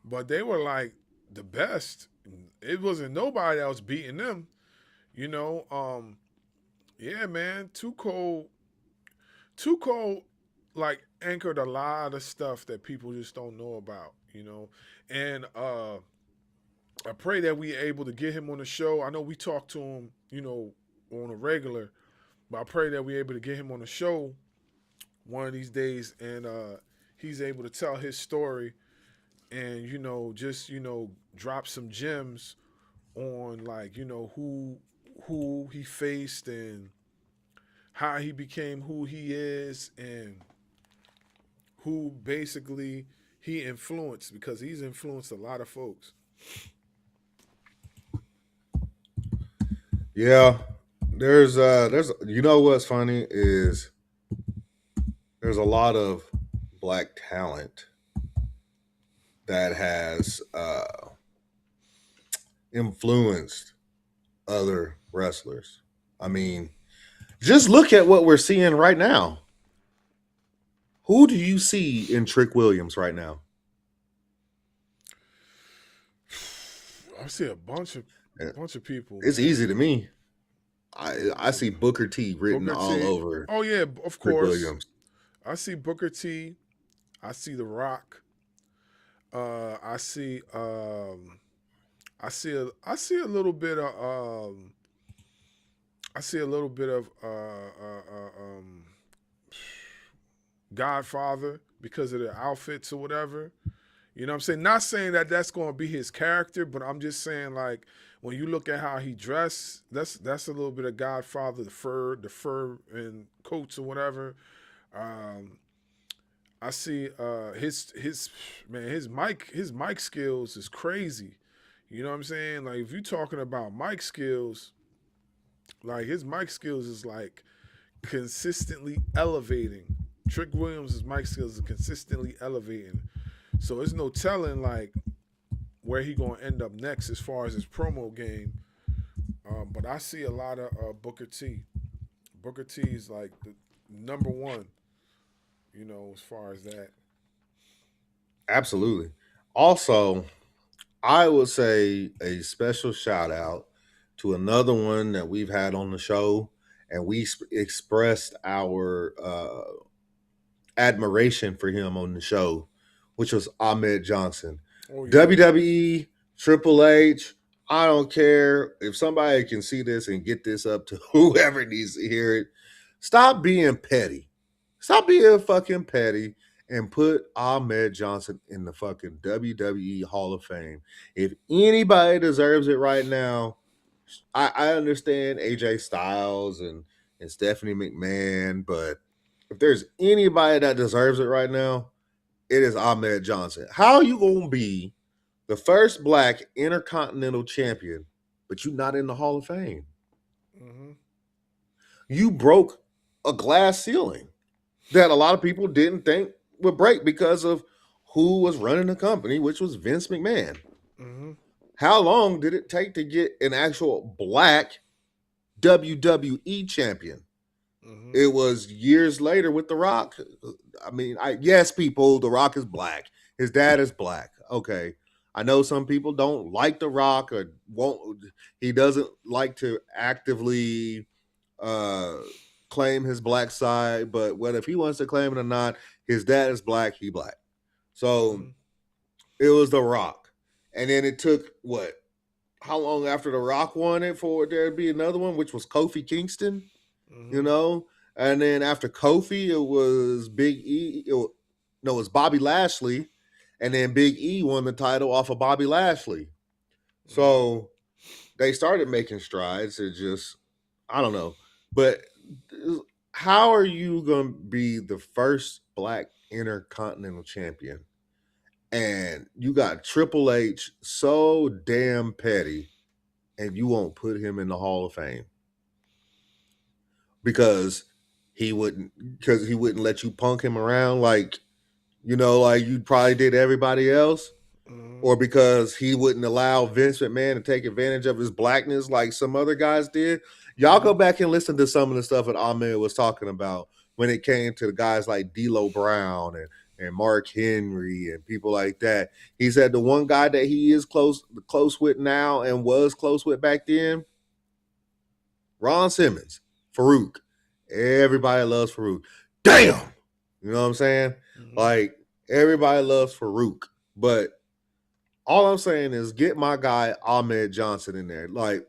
But they were like the best. It wasn't nobody else beating them, you know. Yeah, man, Too Cold, like anchored a lot of stuff that people just don't know about, you know. And I pray that we're able to get him on the show. I know we talk to him, you know, on a regular, but I pray that we're able to get him on the show one of these days and he's able to tell his story and, you know, just, you know, drop some gems on, like, you know, who who he faced and how he became who he is and who basically he influenced, because he's influenced a lot of folks. Yeah, there's you know what's funny is there's a lot of black talent that has influenced other wrestlers. I mean, just look at what we're seeing right now. Who do you see in Trick Williams right now? I see a bunch of people. It's easy to me. I see Booker T written Booker all T. over. Oh yeah, of Trick course. Williams. I see Booker T. I see The Rock. I see a little bit of Godfather because of the outfits or whatever. You know what I'm saying? Not saying that that's going to be his character, but I'm just saying, like, when you look at how he dressed, that's a little bit of Godfather, the fur and coats or whatever. I see his mic skills is crazy. You know what I'm saying? Like, if you're talking about mic skills, like, his mic skills is like consistently elevating. Trick Williams' mic skills is consistently elevating. So there's no telling, like, where he gonna end up next as far as his promo game. But I see a lot of Booker T. Booker T is like the number one, you know, as far as that. Absolutely. Also, I would say a special shout out to another one that we've had on the show, and we expressed our admiration for him on the show, which was Ahmed Johnson. Oh, yeah. WWE, Triple H, I don't care. If somebody can see this and get this up to whoever needs to hear it, stop being petty. Stop being fucking petty and put Ahmed Johnson in the fucking WWE Hall of Fame. If anybody deserves it right now, I understand AJ Styles and Stephanie McMahon, but if there's anybody that deserves it right now, it is Ahmed Johnson. How are you going to be the first black intercontinental champion, but you're not in the Hall of Fame? Mm-hmm. You broke a glass ceiling that a lot of people didn't think would break because of who was running the company, which was Vince McMahon. Mm-hmm. How long did it take to get an actual black WWE champion? Mm-hmm. It was years later with The Rock. I mean, yes, people, The Rock is black. His dad is black. Okay. I know some people don't like The Rock or he doesn't like to actively claim his black side, but whether if he wants to claim it or not, his dad is black, he black. So it was The Rock. And then it took how long after The Rock won it for there to be another one, which was Kofi Kingston? You know, and then after Kofi, it was Big E. It was Bobby Lashley, and then Big E won the title off of Bobby Lashley. So they started making strides. It just, I don't know. But how are you going to be the first black intercontinental champion? And you got Triple H so damn petty, and you won't put him in the Hall of Fame? Because he wouldn't let you punk him around like you probably did everybody else, or because he wouldn't allow Vince McMahon to take advantage of his blackness like some other guys did. Y'all go back and listen to some of the stuff that Ahmed was talking about when it came to the guys like D'Lo Brown and Mark Henry and people like that. He said the one guy that he is close with now and was close with back then, Ron Simmons. Farouk. Everybody loves Farouk. Damn! You know what I'm saying? Like, everybody loves Farouk. But all I'm saying is get my guy Ahmed Johnson in there. Like,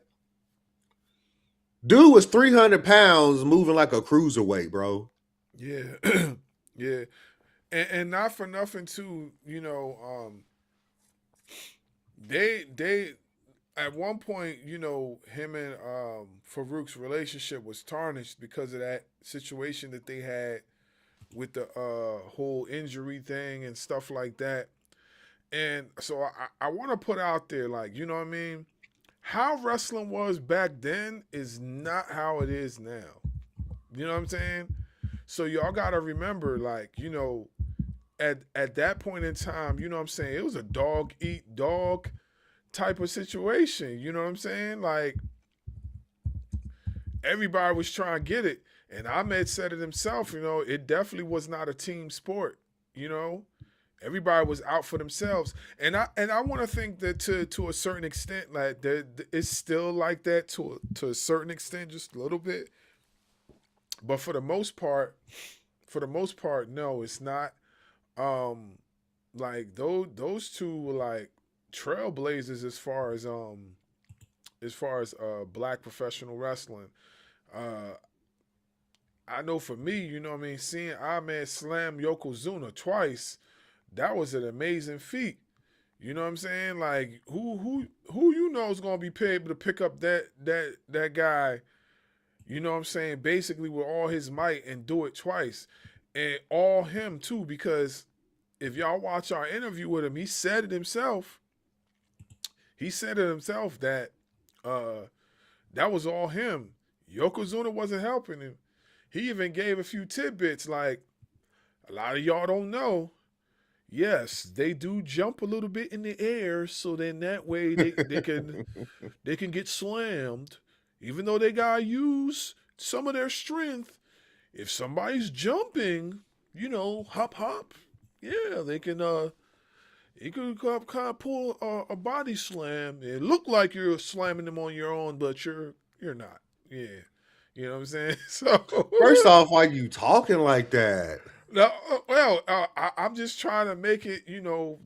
dude was 300 pounds moving like a cruiserweight, bro. Yeah. Yeah. And not for nothing, too, you know, at one point, him and Farouk's relationship was tarnished because of that situation that they had with the whole injury thing and stuff like that. And so I want to put out there, like, you know what I mean? How wrestling was back then is not how it is now. You know what I'm saying? So y'all got to remember, like, at that point in time, you know what I'm saying? It was a dog eat dog type of situation. You know what I'm saying? Like, everybody was trying to get it. And Ahmed said it himself, it definitely was not a team sport, Everybody was out for themselves. And I want to think that to a certain extent, like, it's still like that to a certain extent, just a little bit. But for the most part, no, it's not. Like, those two were like trailblazers as far as black professional wrestling. I know for me, you know what I mean, seeing Ahmed slam Yokozuna twice, that was an amazing feat. You know what I'm saying? Like, who is gonna be able to pick up that guy, you know what I'm saying, basically with all his might and do it twice. And all him too, because if y'all watch our interview with him, he said it himself. He said it himself that that was all him. Yokozuna wasn't helping him. He even gave a few tidbits, like, a lot of y'all don't know. Yes, they do jump a little bit in the air, so then that way they can get slammed, even though they gotta use some of their strength. If somebody's jumping, hop, yeah, they can kind of pull a body slam. It look like you're slamming them on your own, but you're not. Yeah, you know what I'm saying. So first off, why you talking like that? No, I'm just trying to make it,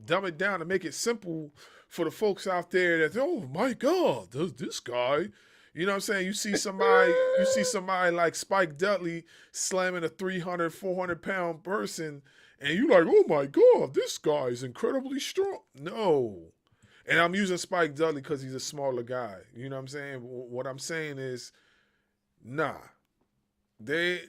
dumb it down to make it simple for the folks out there that, oh my God, this guy, you know what I'm saying? You see somebody like Spike Dudley slamming a 300, 400-pound person, and you like, oh my God, this guy is incredibly strong. No. And I'm using Spike Dudley because he's a smaller guy. You know what I'm saying? What I'm saying is, nah. You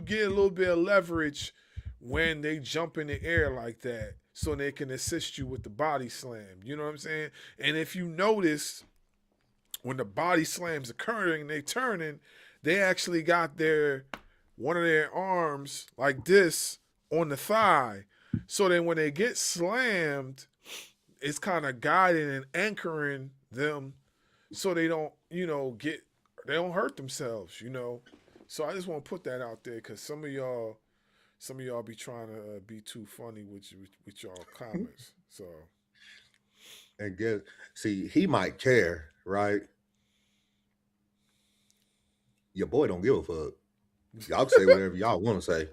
get a little bit of leverage when they jump in the air like that, so they can assist you with the body slam. You know what I'm saying? And if you notice, when the body slam's occurring, they turning, they actually got one of their arms like this on the thigh. So then when they get slammed, it's kind of guiding and anchoring them so they don't, they don't hurt themselves, So I just want to put that out there because some of y'all be trying to be too funny with y'all comments. So, and see, he might care, right? Your boy don't give a fuck. Y'all can say whatever y'all want to say.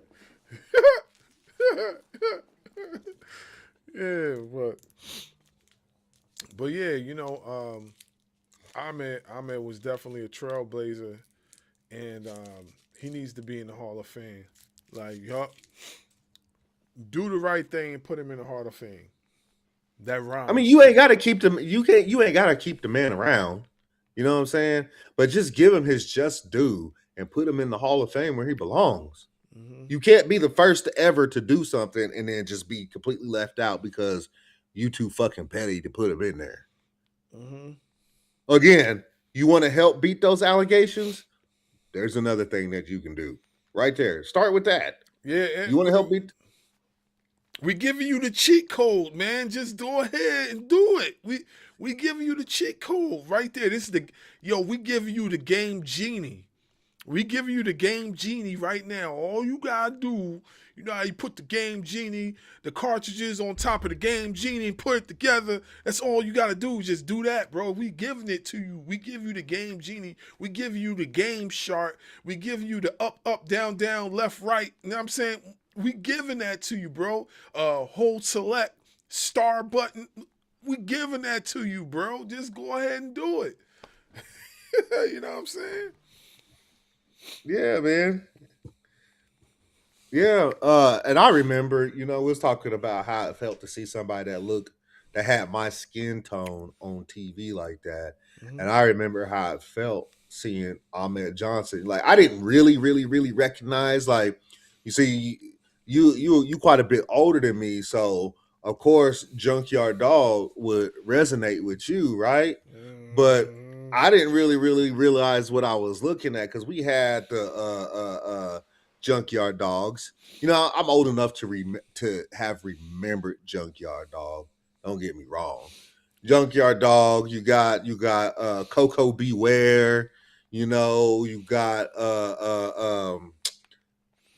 Yeah, but yeah, Ahmed was definitely a trailblazer, and he needs to be in the Hall of Fame. Like, do the right thing and put him in the Hall of Fame. That rhymes. I mean, you ain't got to keep them. You ain't got to keep the man around. You know what I'm saying? But just give him his just due and put him in the Hall of Fame where he belongs. Mm-hmm. You can't be the first ever to do something and then just be completely left out because you too fucking petty to put him in there. Mm-hmm. Again, you want to help beat those allegations? There's another thing that you can do. Right there. Start with that. Yeah. You want to help beat? We giving you the cheat code, man. Just go ahead and do it. We giving you the cheat code right there. This is we giving you the game genie. We giving you the game genie right now. All you gotta do, how you put the game genie, the cartridges on top of the game genie and put it together. That's all you gotta do. Just do that, bro. We giving it to you. We give you the game genie. We give you the game shark. We give you the up, down, left, right. You know what I'm saying? We giving that to you, bro. Hold select, star button. We giving that to you, bro. Just go ahead and do it. You know what I'm saying? Yeah, man. Yeah. And I remember, we was talking about how it felt to see somebody that looked that had my skin tone on TV like that. Mm-hmm. And I remember how it felt seeing Ahmed Johnson. Like I didn't really recognize, like, you see, you quite a bit older than me, so of course Junkyard Dog would resonate with you, right? But I didn't really realize what I was looking at, because we had the Junkyard Dogs. You know, I'm old enough to have remembered Junkyard Dog. Don't get me wrong. Junkyard Dog, you got Coco Beware, you know, you got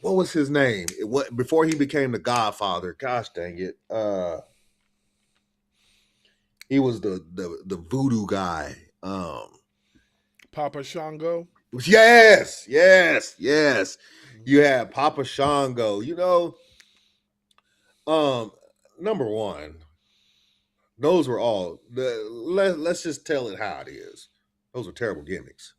what was his name? Before he became the Godfather. Gosh dang it. He was the voodoo guy. Papa Shango. Yes. You had Papa Shango. You know, number one, those were all let's just tell it how it is. Those were terrible gimmicks.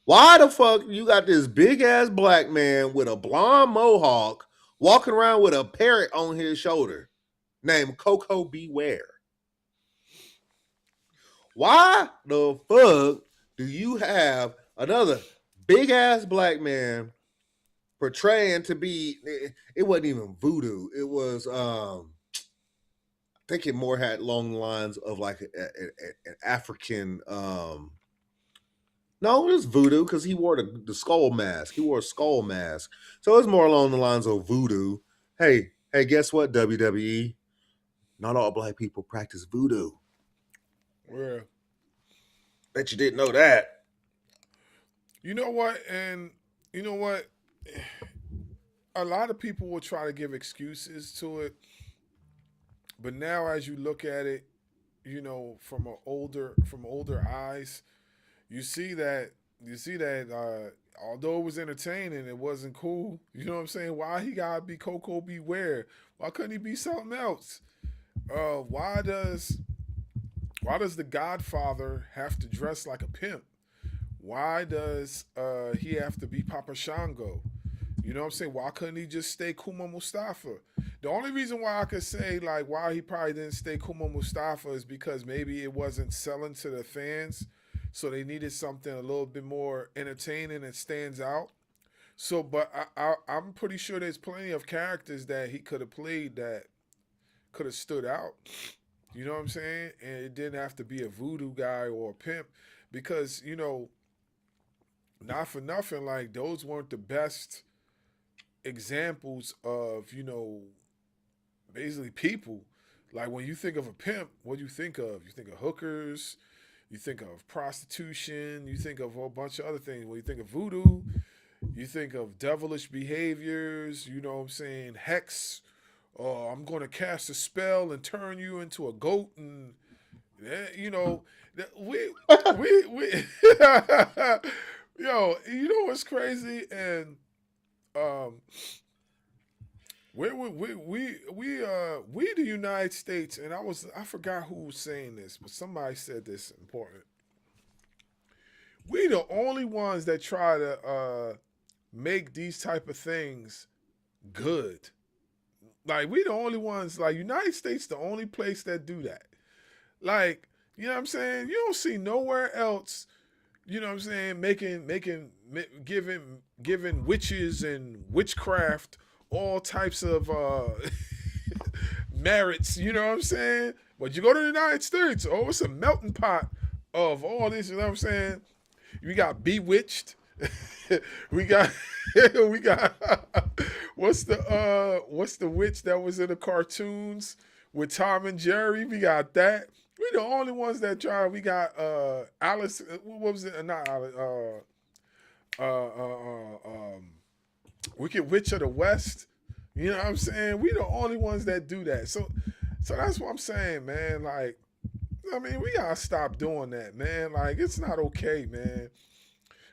Why the fuck you got this big ass black man with a blonde mohawk walking around with a parrot on his shoulder named Coco Beware? Why the fuck do you have another big ass black man portraying to be, it wasn't even voodoo. It was I think it more had along the lines of like an African no, it was voodoo, because he wore the skull mask. He wore a skull mask. So it's more along the lines of voodoo. Hey, guess what, WWE? Not all black people practice voodoo. Where? Bet you didn't know that. You know what? And you know what? A lot of people will try to give excuses to it. But now as you look at it, you know, from older eyes, you see that although it was entertaining, it wasn't cool. You know what I'm saying? Why he gotta be Coco Beware? Why couldn't he be something else? Why does the Godfather have to dress like a pimp? Why does he have to be Papa Shango? You know what I'm saying? Why couldn't he just stay Kuma Mustafa? The only reason why I could say like why he probably didn't stay Kuma Mustafa is because maybe it wasn't selling to the fans. So they needed something a little bit more entertaining and stands out. So, but I'm pretty sure there's plenty of characters that he could have played that could have stood out. You know what I'm saying? And it didn't have to be a voodoo guy or a pimp, because, you know, not for nothing, like those weren't the best examples of, you know, basically people. Like when you think of a pimp, what do you think of? You think of hookers. You think of prostitution. You think of a whole bunch of other things. When you think of voodoo, you think of devilish behaviors. You know what I'm saying? Hex. Oh, I'm going to cast a spell and turn you into a goat. And, you know, we yo, you know what's crazy? And we the United States, and I forgot who was saying this, but somebody said this important. We the only ones that try to make these type of things good. Like we the only ones, like United States the only place that do that. Like, you know what I'm saying? You don't see nowhere else, you know what I'm saying, giving witches and witchcraft all types of merits, you know what I'm saying? But you go to the United States, oh, it's a melting pot of all this, you know what I'm saying? We got Bewitched. we got what's the witch that was in the cartoons with Tom and Jerry? We got that. We the only ones that try. We got Alice, what was it? Not Alice, Wicked Witch of the West. You know what I'm saying? We the only ones that do that. So that's what I'm saying, man. Like, I mean, we gotta stop doing that, man. Like, it's not okay, man.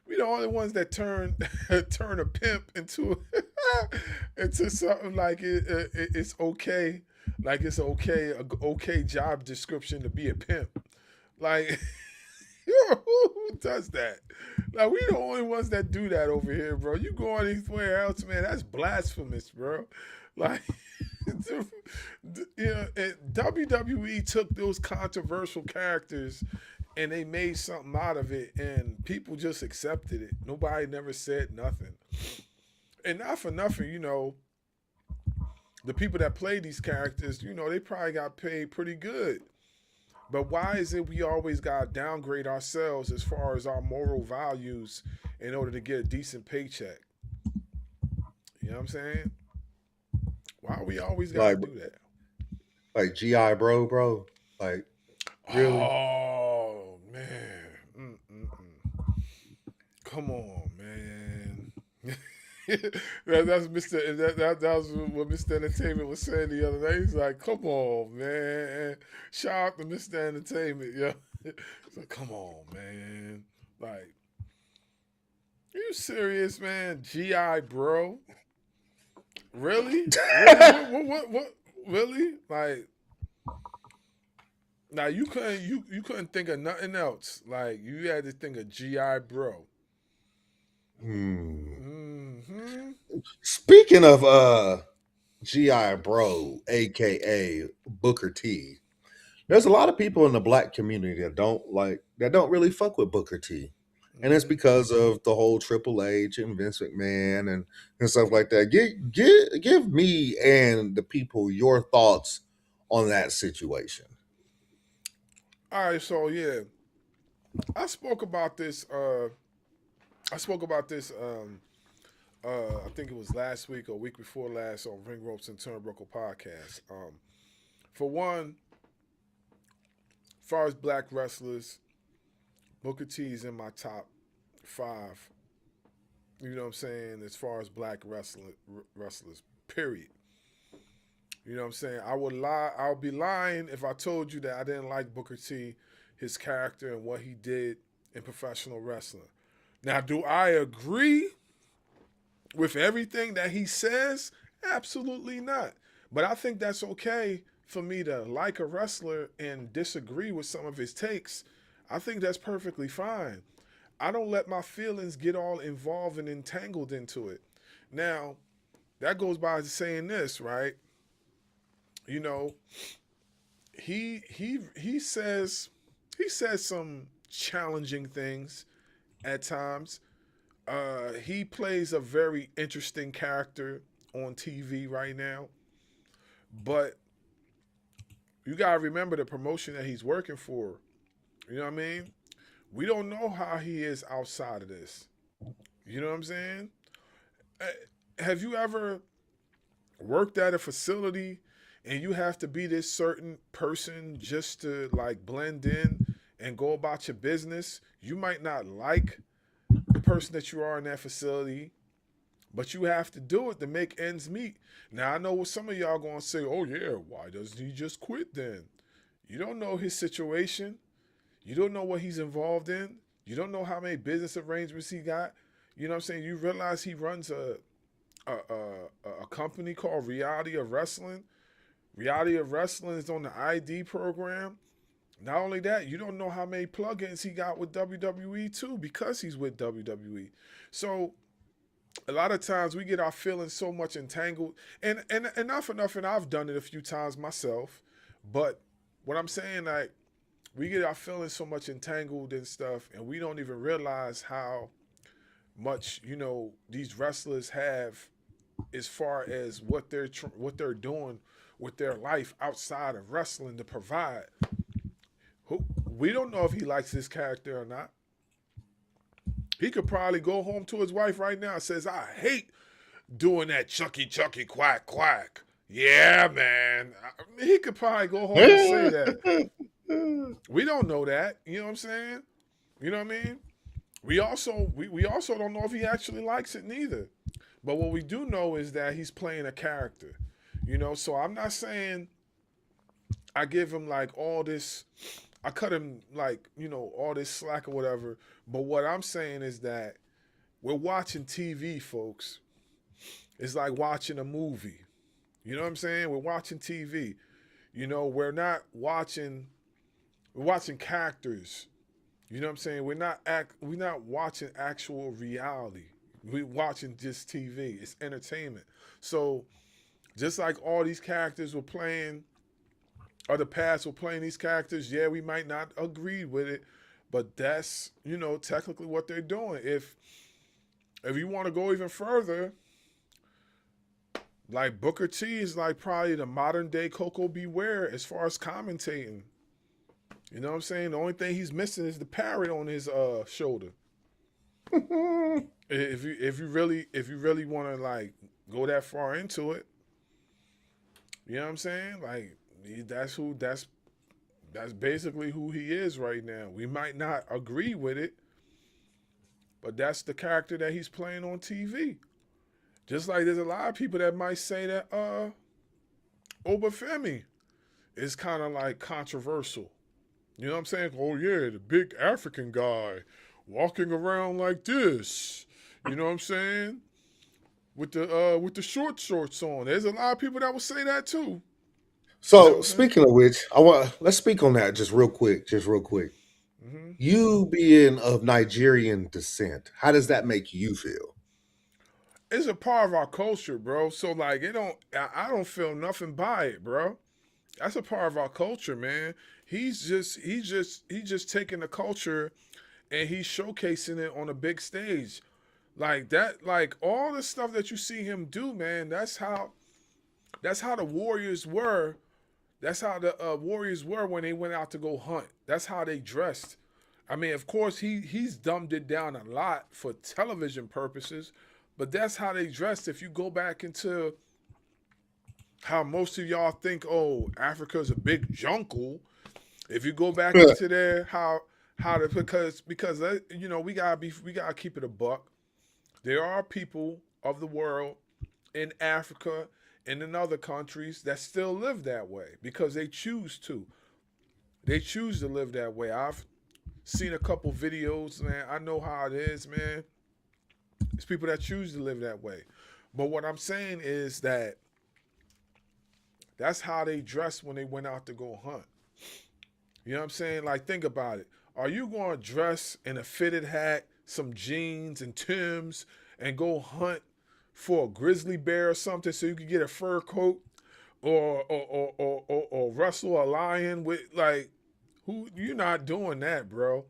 We the only ones that turn a pimp into something like it's okay. Like it's okay, a okay job description to be a pimp. Like Who does that? Like, we the only ones that do that over here, bro. You go anywhere else, man, that's blasphemous, bro. Like, and WWE took those controversial characters and they made something out of it, and people just accepted it. Nobody never said nothing. And not for nothing, the people that play these characters, they probably got paid pretty good. But why is it we always got to downgrade ourselves as far as our moral values in order to get a decent paycheck? You know what I'm saying? Why we always got to do that? Like G.I. bro. Like, really? Oh, man. Come on, man. That's Mr. That was what Mr. Entertainment was saying the other day. He's like, "Come on, man! Shout out to Mr. Entertainment, yeah." He's like, "Come on, man! Like, are you serious, man? GI, bro? Really? What? Really? Like, now you couldn't think of nothing else. Like, you had to think of GI, bro." Speaking of G.I. Bro, aka Booker T, there's a lot of people in the black community that don't really fuck with Booker T. And it's because of the whole Triple H and Vince McMahon and stuff like that. Give me and the people your thoughts on that situation. All right, so yeah, I spoke about this. I think it was last week or week before last on Ring Ropes and Turnbuckle Podcast. For one, as far as black wrestlers, Booker T is in my top 5. You know what I'm saying? As far as black wrestlers, period. You know what I'm saying? I'll be lying if I told you that I didn't like Booker T, his character, and what he did in professional wrestling. Now, do I agree with everything that he says? Absolutely not. But I think that's okay for me to like a wrestler and disagree with some of his takes. I think that's perfectly fine. I don't let my feelings get all involved and entangled into it. Now, that goes by saying this, right? He says some challenging things at times. He plays a very interesting character on TV right now. But you got to remember the promotion that he's working for. You know what I mean? We don't know how he is outside of this. You know what I'm saying? Have you ever worked at a facility and you have to be this certain person just to like blend in and go about your business? You might not like the person that you are in that facility, but you have to do it to make ends meet. Now, I know what some of y'all going to say, oh yeah, why doesn't he just quit then? You don't know his situation. You don't know what he's involved in. You don't know how many business arrangements he got. You know what I'm saying? You realize he runs a company called Reality of Wrestling. Reality of Wrestling is on the ID program. Not only that, you don't know how many plugins he got with WWE too, because he's with WWE. So a lot of times we get our feelings so much entangled, and not for nothing, I've done it a few times myself. But what I'm saying, like, we get our feelings so much entangled and stuff, and we don't even realize how much, these wrestlers have as far as what they're doing with their life outside of wrestling to provide. We don't know if he likes this character or not. He could probably go home to his wife right now and says, I hate doing that Chucky quack quack. Yeah, man. He could probably go home and say that. We don't know that. You know what I'm saying? You know what I mean? We also don't know if he actually likes it neither. But what we do know is that he's playing a character. So I'm not saying I give him like all this, I cut him like, all this slack or whatever. But what I'm saying is that we're watching TV, folks. It's like watching a movie. You know what I'm saying? We're watching TV. We're watching characters. You know what I'm saying? We're not watching actual reality. We're watching just TV. It's entertainment. So just like all these characters were playing, or the past were playing these characters, yeah, we might not agree with it, but that's, technically what they're doing. If you want to go even further, like Booker T is like probably the modern day Coco Beware as far as commentating. You know what I'm saying? The only thing he's missing is the parrot on his shoulder. if you really want to like go that far into it, you know what I'm saying? Like that's basically who he is right now. We might not agree with it, but that's the character that he's playing on TV. Just like there's a lot of people that might say that Obafemi is kind of like controversial. You know what I'm saying? Oh yeah, the big African guy walking around like this. You know what I'm saying? With the short shorts on. There's a lot of people that will say that too. So speaking of which, let's speak on that just real quick. Mm-hmm. You being of Nigerian descent, how does that make you feel? It's a part of our culture, bro. So like I don't feel nothing by it, bro. That's a part of our culture, man. He's just taking the culture and he's showcasing it on a big stage. Like that, like all the stuff that you see him do, man, that's how the Warriors were. That's how the Warriors were when they went out to go hunt. That's how they dressed. I mean, of course, he's dumbed it down a lot for television purposes, but that's how they dressed. If you go back into how most of y'all think, oh, Africa's a big jungle. If you go back into there, because we gotta keep it a buck. There are people of the world in Africa and in other countries that still live that way because they choose to. They choose to live that way. I've seen a couple videos, man. I know how it is, man. It's people that choose to live that way. But what I'm saying is that's how they dressed when they went out to go hunt. You know what I'm saying? Like, think about it. Are you going to dress in a fitted hat, some jeans and Timbs, and go hunt for a grizzly bear or something so you can get a fur coat, or wrestle a lion with, like, who? You're not doing that, bro.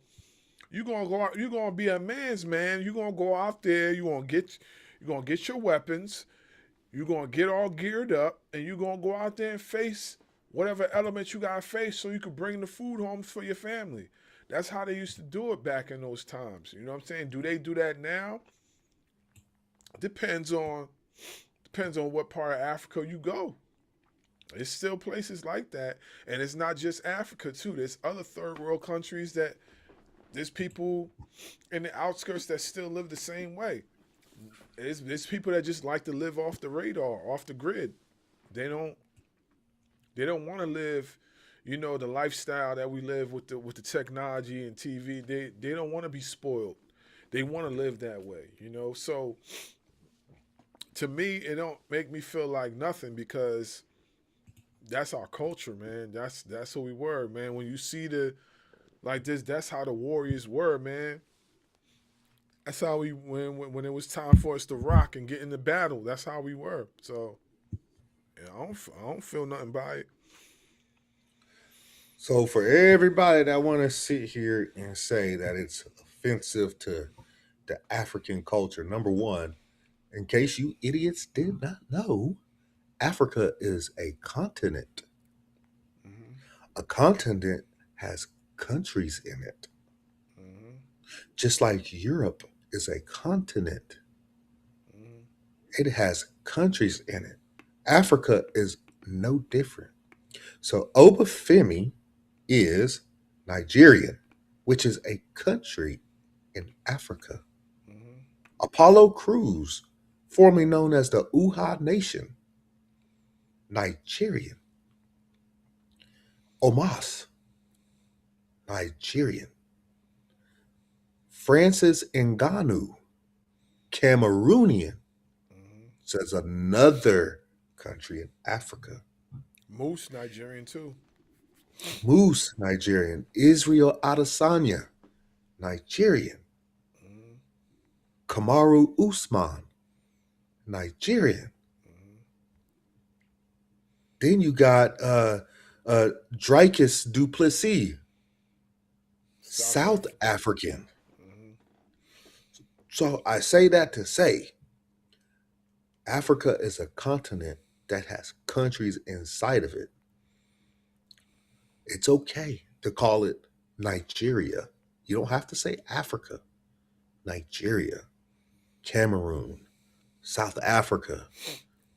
You're gonna go out. You're gonna be a man's man. You're gonna go out there. You're gonna get your weapons. You're gonna get all geared up, and you're gonna go out there and face whatever element you gotta face, so you can bring the food home for your family. That's how they used to do it back in those times. You know what I'm saying? Do they do that now? Depends on what part of Africa you go. There's still places like that. And it's not just Africa, too. There's other third world countries that there's people in the outskirts that still live the same way. There's people that just like to live off the radar, off the grid. They don't want to live, the lifestyle that we live with the technology and TV. They don't want to be spoiled. They want to live that way, So to me, it don't make me feel like nothing because that's our culture, man. That's who we were, man. When you see that's how the Warriors were, man. That's how we when it was time for us to rock and get in the battle. That's how we were. So yeah, I don't feel nothing by it. So for everybody that want to sit here and say that it's offensive to the African culture, number one, in case you idiots did not know, Africa is a continent. Mm-hmm. A continent has countries in it. Mm-hmm. Just like Europe is a continent. Mm-hmm. It has countries in it. Africa is no different. So Obafemi is Nigerian, which is a country in Africa. Mm-hmm. Apollo Crews, formerly known as the Uha Nation, Nigerian. Omas, Nigerian. Francis Ngannou, Cameroonian. Mm-hmm. Says another country in Africa. Moose, Nigerian too. Moose, Nigerian. Israel Adesanya, Nigerian. Kamaru Usman, Nigerian. Then you got Dricus Duplessis, South African. So I say that to say Africa is a continent that has countries inside of it. It's okay to call it Nigeria. You don't have to say Africa. Nigeria, Cameroon, South Africa,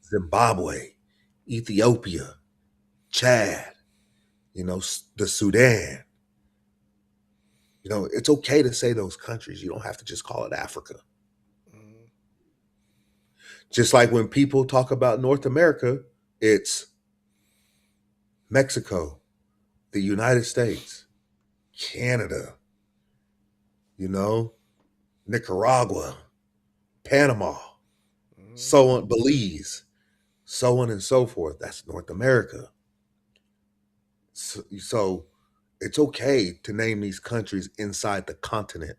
Zimbabwe, Ethiopia, Chad, the Sudan. It's okay to say those countries. You don't have to just call it Africa. Just like when people talk about North America, it's Mexico, the United States, Canada, Nicaragua, Panama, so on, Belize, so on and so forth. That's North America. So it's okay to name these countries inside the continent.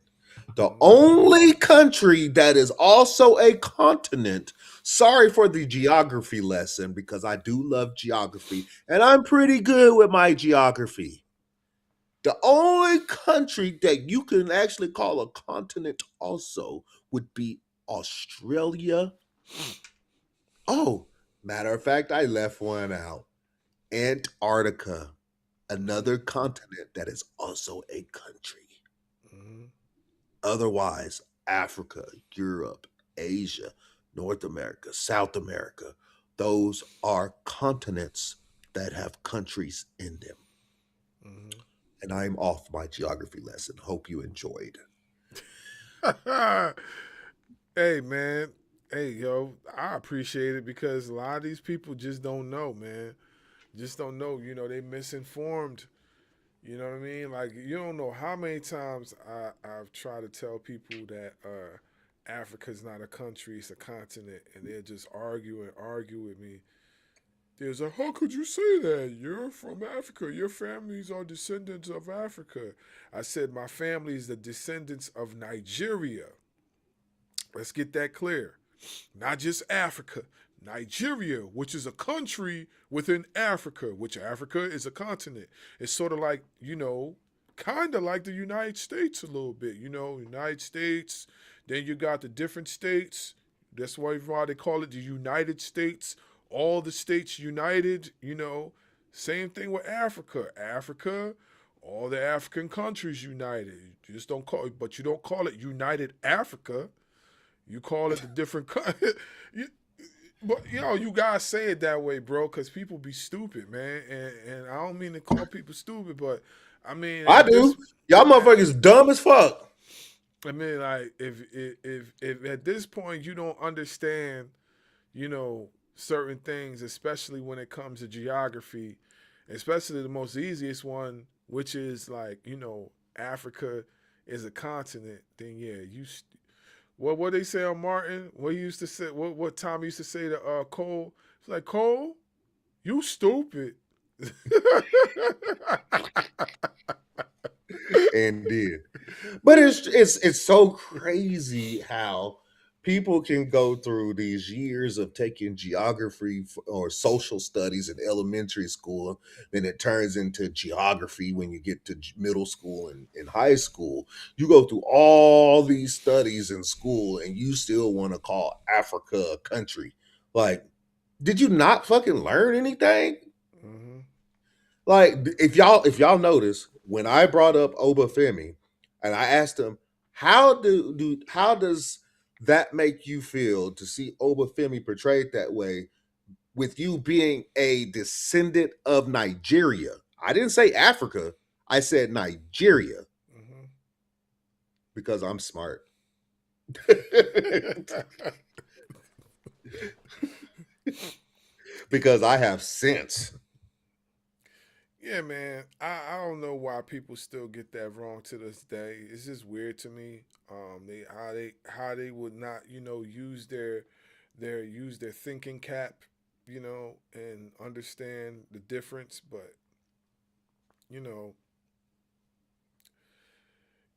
The only country that is also a continent, sorry for the geography lesson because I do love geography and I'm pretty good with my geography. The only country that you can actually call a continent also would be Australia. Oh, matter of fact, I left one out. Antarctica, another continent that is also a country. Otherwise, Africa, Europe, Asia, North America, South America, those are continents that have countries in them. And I'm off my geography lesson. Hope you enjoyed. Hey, man. Hey, yo, I appreciate it because a lot of these people just don't know, man. Just don't know. They misinformed. You know what I mean? Like, you don't know how many times I've tried to tell people that Africa's not a country, it's a continent, and they'll just argue with me. There's how could you say that? You're from Africa. Your families are descendants of Africa. I said my family is the descendants of Nigeria. Let's get that clear. Not just Africa. Nigeria, which is a country within Africa, which Africa is a continent. It's sort of like, kind of like the United States a little bit. United States, then you got the different states. That's why they call it the United States. All the states united, Same thing with Africa. Africa, all the African countries united. You just don't call it, but you don't call it United Africa. You call it the different But, you guys say it that way, bro, because people be stupid, man. And I don't mean to call people stupid, but, I mean... I do. Y'all motherfuckers dumb as fuck. I mean, like, if at this point you don't understand, certain things, especially when it comes to geography, especially the most easiest one, which is, like, Africa is a continent, then, yeah, what they say on Martin? What he used to say? What Tom used to say to Cole? It's like, Cole, you stupid. Indeed, but it's so crazy how people can go through these years of taking geography or social studies in elementary school, then it turns into geography when you get to middle school and in high school. You go through all these studies in school and you still want to call Africa a country. Like, did you not fucking learn anything? Mm-hmm. Like, if y'all notice, when I brought up Obafemi and I asked him, how does that make you feel to see Obafemi portrayed that way with you being a descendant of Nigeria? I didn't say Africa. I said Nigeria. Mm-hmm. Because I'm smart. Because I have sense. Yeah, man. I don't know why people still get that wrong to this day. It's just weird to me. How they would not, use their thinking cap, and understand the difference. But,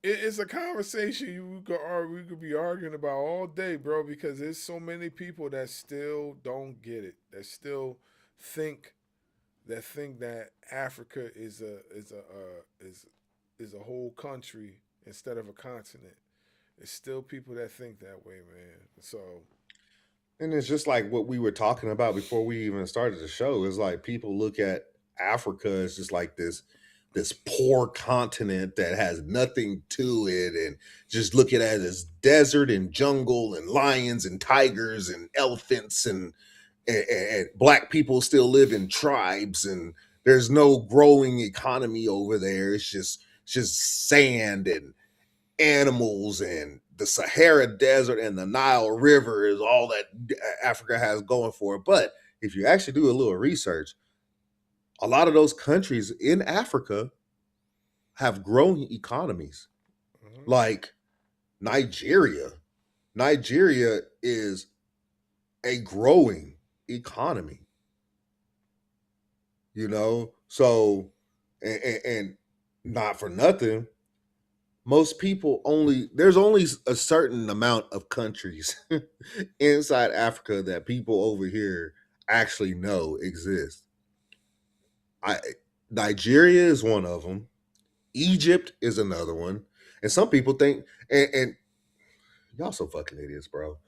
It's a conversation we could be arguing about all day, bro, because there's so many people that still don't get it. That still think that Africa is a whole country instead of a continent. There's still people that think that way, man. So, and it's just like what we were talking about before we even started the show. Is like people look at Africa as just like this poor continent that has nothing to it, and just look at it as desert and jungle and lions and tigers and elephants and black people still live in tribes, and there's no growing economy over there. It's just sand and animals, and the Sahara Desert and the Nile River is all that Africa has going for it. But if you actually do a little research, a lot of those countries in Africa have growing economies. Like Nigeria. Nigeria is a growing economy. You know? So, and not for nothing, most people there's only a certain amount of countries inside Africa that people over here actually know exist. Nigeria is one of them. Egypt is another one. And some people think, and y'all so fucking idiots, bro.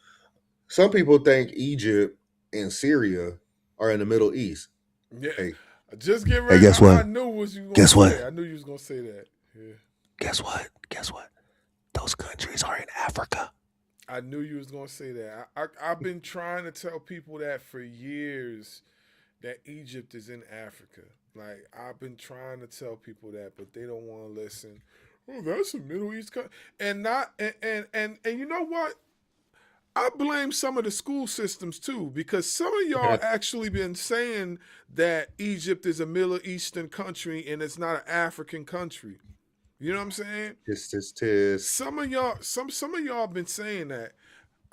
Some people think Egypt and Syria are in the Middle East. Yeah. Hey, just get ready. Hey, guess what? I knew what you were Guess gonna what? say. I knew you was gonna say that. Yeah. Guess what? Those countries are in Africa. I knew you was gonna say that. I've been trying to tell people that for years, that Egypt is in Africa. Like, I've been trying to tell people that, but they don't want to listen. Oh, that's a Middle East country. And you know what? I blame some of the school systems too, because some of y'all actually been saying that Egypt is a Middle Eastern country and it's not an African country. You know what I'm saying? Tis. Some of y'all been saying that.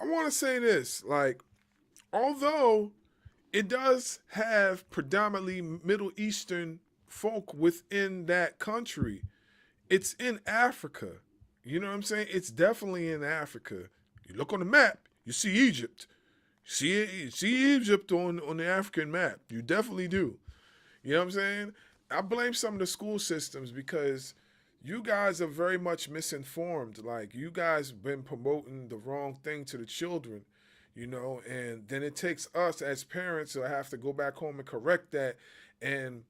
I want to say this, like, although it does have predominantly Middle Eastern folk within that country, it's in Africa. You know what I'm saying? It's definitely in Africa. You look on the map, you see Egypt. You see Egypt on the African map. You definitely do. You know what I'm saying? I blame some of the school systems because you guys are very much misinformed. Like, you guys been promoting the wrong thing to the children, you know, and then it takes us as parents to have to go back home and correct that. And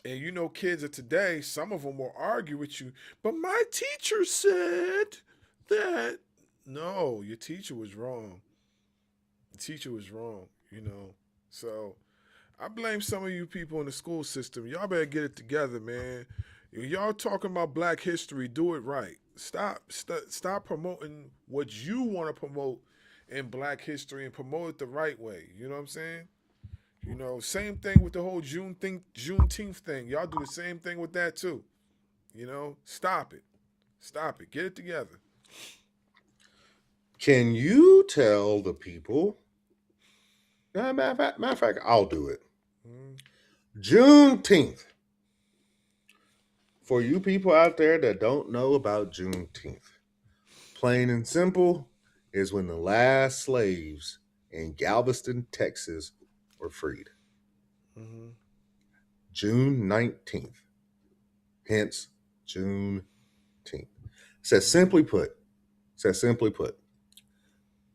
you know, kids of today, some of them will argue with you, but my teacher said that. No, your teacher was wrong. The teacher was wrong, you know. So I blame some of you people in the school system. Y'all better get it together, man. Y'all talking about Black history, do it right. Stop promoting what you want to promote in Black history and promote it the right way. You know what I'm saying? You know, same thing with the whole Juneteenth thing. Y'all do the same thing with that too. You know, stop it. Get it together. Can you tell the people? Matter of fact, I'll do it. Juneteenth. For you people out there that don't know about Juneteenth, plain and simple, is when the last slaves in Galveston, Texas were freed. June 19th. Hence, Juneteenth. Says simply put,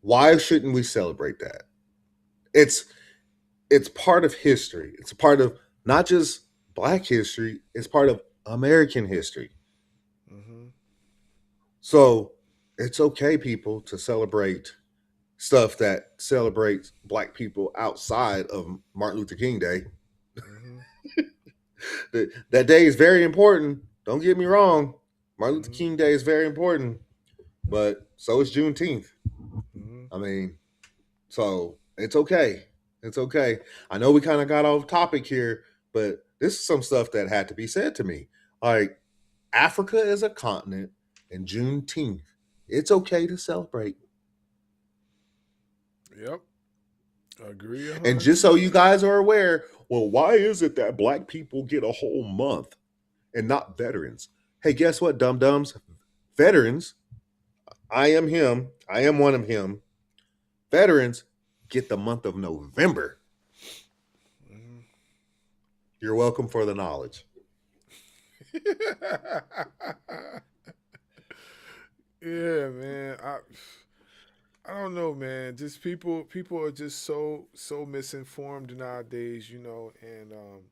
why shouldn't we celebrate that? It's part of history. It's a part of not just Black history, it's part of American history. So it's okay, people, to celebrate stuff that celebrates Black people outside of Martin Luther King Day. That day is very important. Don't get me wrong. Martin Luther King Day is very important, but so is Juneteenth. I mean, so it's okay. It's okay. I know we kind of got off topic here, but this is some stuff that had to be said to me. Like, Africa is a continent, and Juneteenth, it's okay to celebrate. Yep. Agree. And just so you guys are aware, well, why is it that Black people get a whole month and not veterans? Hey, guess what, dum-dums? veterans, I am him. I am one of him. Veterans get the month of November. You're welcome for the knowledge. Yeah, man. I don't know, man. Just people are just so misinformed nowadays, and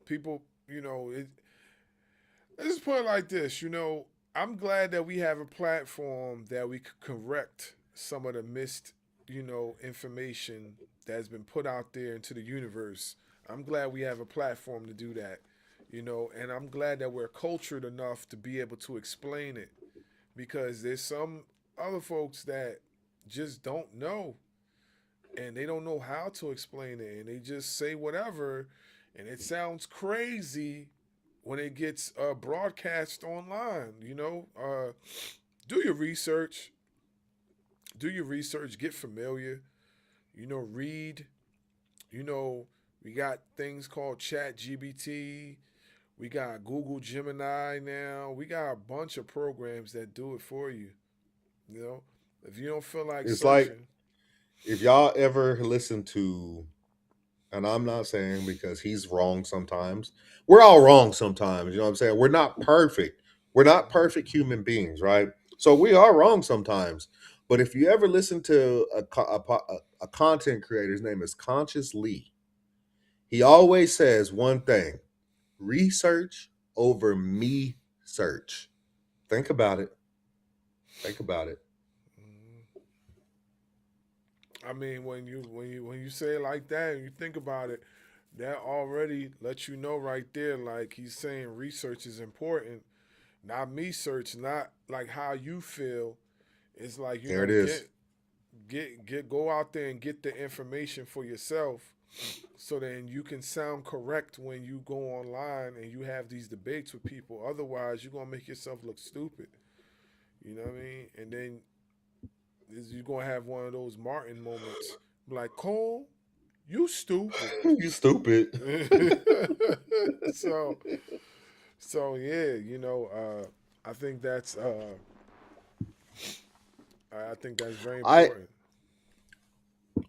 people, let's just put it like this, I'm glad that we have a platform that we could correct some of the missed, information that's been put out there into the universe. I'm glad we have a platform to do that, and I'm glad that we're cultured enough to be able to explain it, because there's some other folks that just don't know, and they don't know how to explain it, and they just say whatever, and it sounds crazy when it gets broadcast online. Do your research. Get familiar. Read. We got things called Chat GBT. We got Google Gemini now. We got a bunch of programs that do it for you. If you don't feel like It's searching. like, if y'all ever listen to, and I'm not saying because he's wrong sometimes. We're all wrong sometimes. You know what I'm saying? We're not perfect. We're not perfect human beings, right? So we are wrong sometimes. But if you ever listen to a content creator, his name is Conscious Lee. He always says one thing: research over me search. Think about it. I mean, when you say it like that and you think about it, that already lets you know right there, like he's saying research is important, not me search, not like how you feel. It's like There it is. Go out there and get the information for yourself, so then you can sound correct when you go online and you have these debates with people. Otherwise, you're gonna make yourself look stupid. You know what I mean? And then you're gonna have one of those Martin moments, like, Cole, you stupid. You stupid. So yeah, I think that's very important.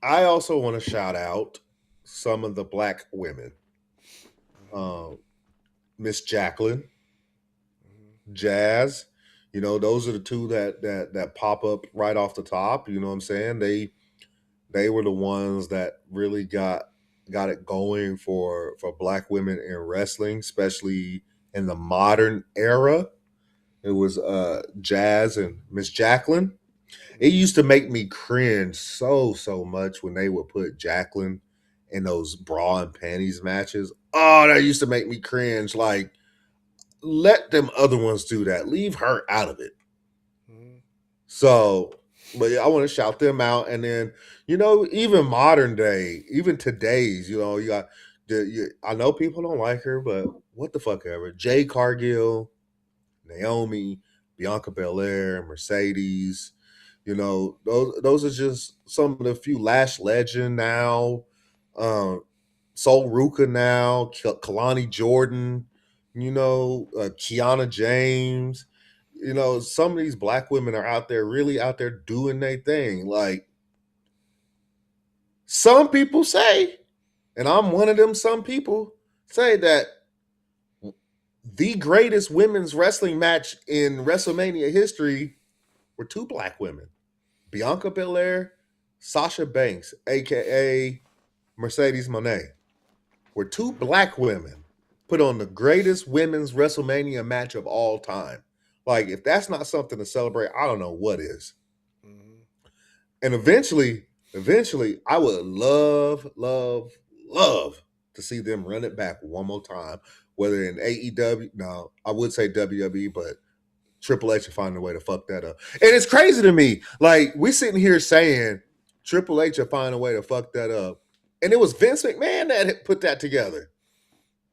I also want to shout out some of the black women. Miss Jacqueline, Jazz, those are the two that pop up right off the top. You know what I'm saying? They were the ones that really got it going for black women in wrestling, especially in the modern era. It was Jazz and Miss Jacqueline. It used to make me cringe so much when they would put Jacqueline in those bra and panties matches. Oh, that used to make me cringe. Like, let them other ones do that. Leave her out of it. So, but I want to shout them out. And then, even modern day, even today's, you got I know people don't like her, but what the fuck ever. Jay Cargill, Naomi, Bianca Belair, Mercedes. Those are just some of the few. Lash Legend now, Sol Ruka now, Kalani Jordan, Kiana James. Some of these black women are out there, really out there doing their thing. Like, some people say, and I'm one of them, some people say that the greatest women's wrestling match in WrestleMania history were two black women: Bianca Belair, Sasha Banks, aka Mercedes Moné, were two black women put on the greatest women's WrestleMania match of all time. Like, if that's not something to celebrate, I don't know what is. And eventually, I would love to see them run it back one more time, whether in AEW. No, I would say WWE, but Triple H will find a way to fuck that up. And it's crazy to me. Like, we sitting here saying Triple H will find a way to fuck that up. And it was Vince McMahon that put that together.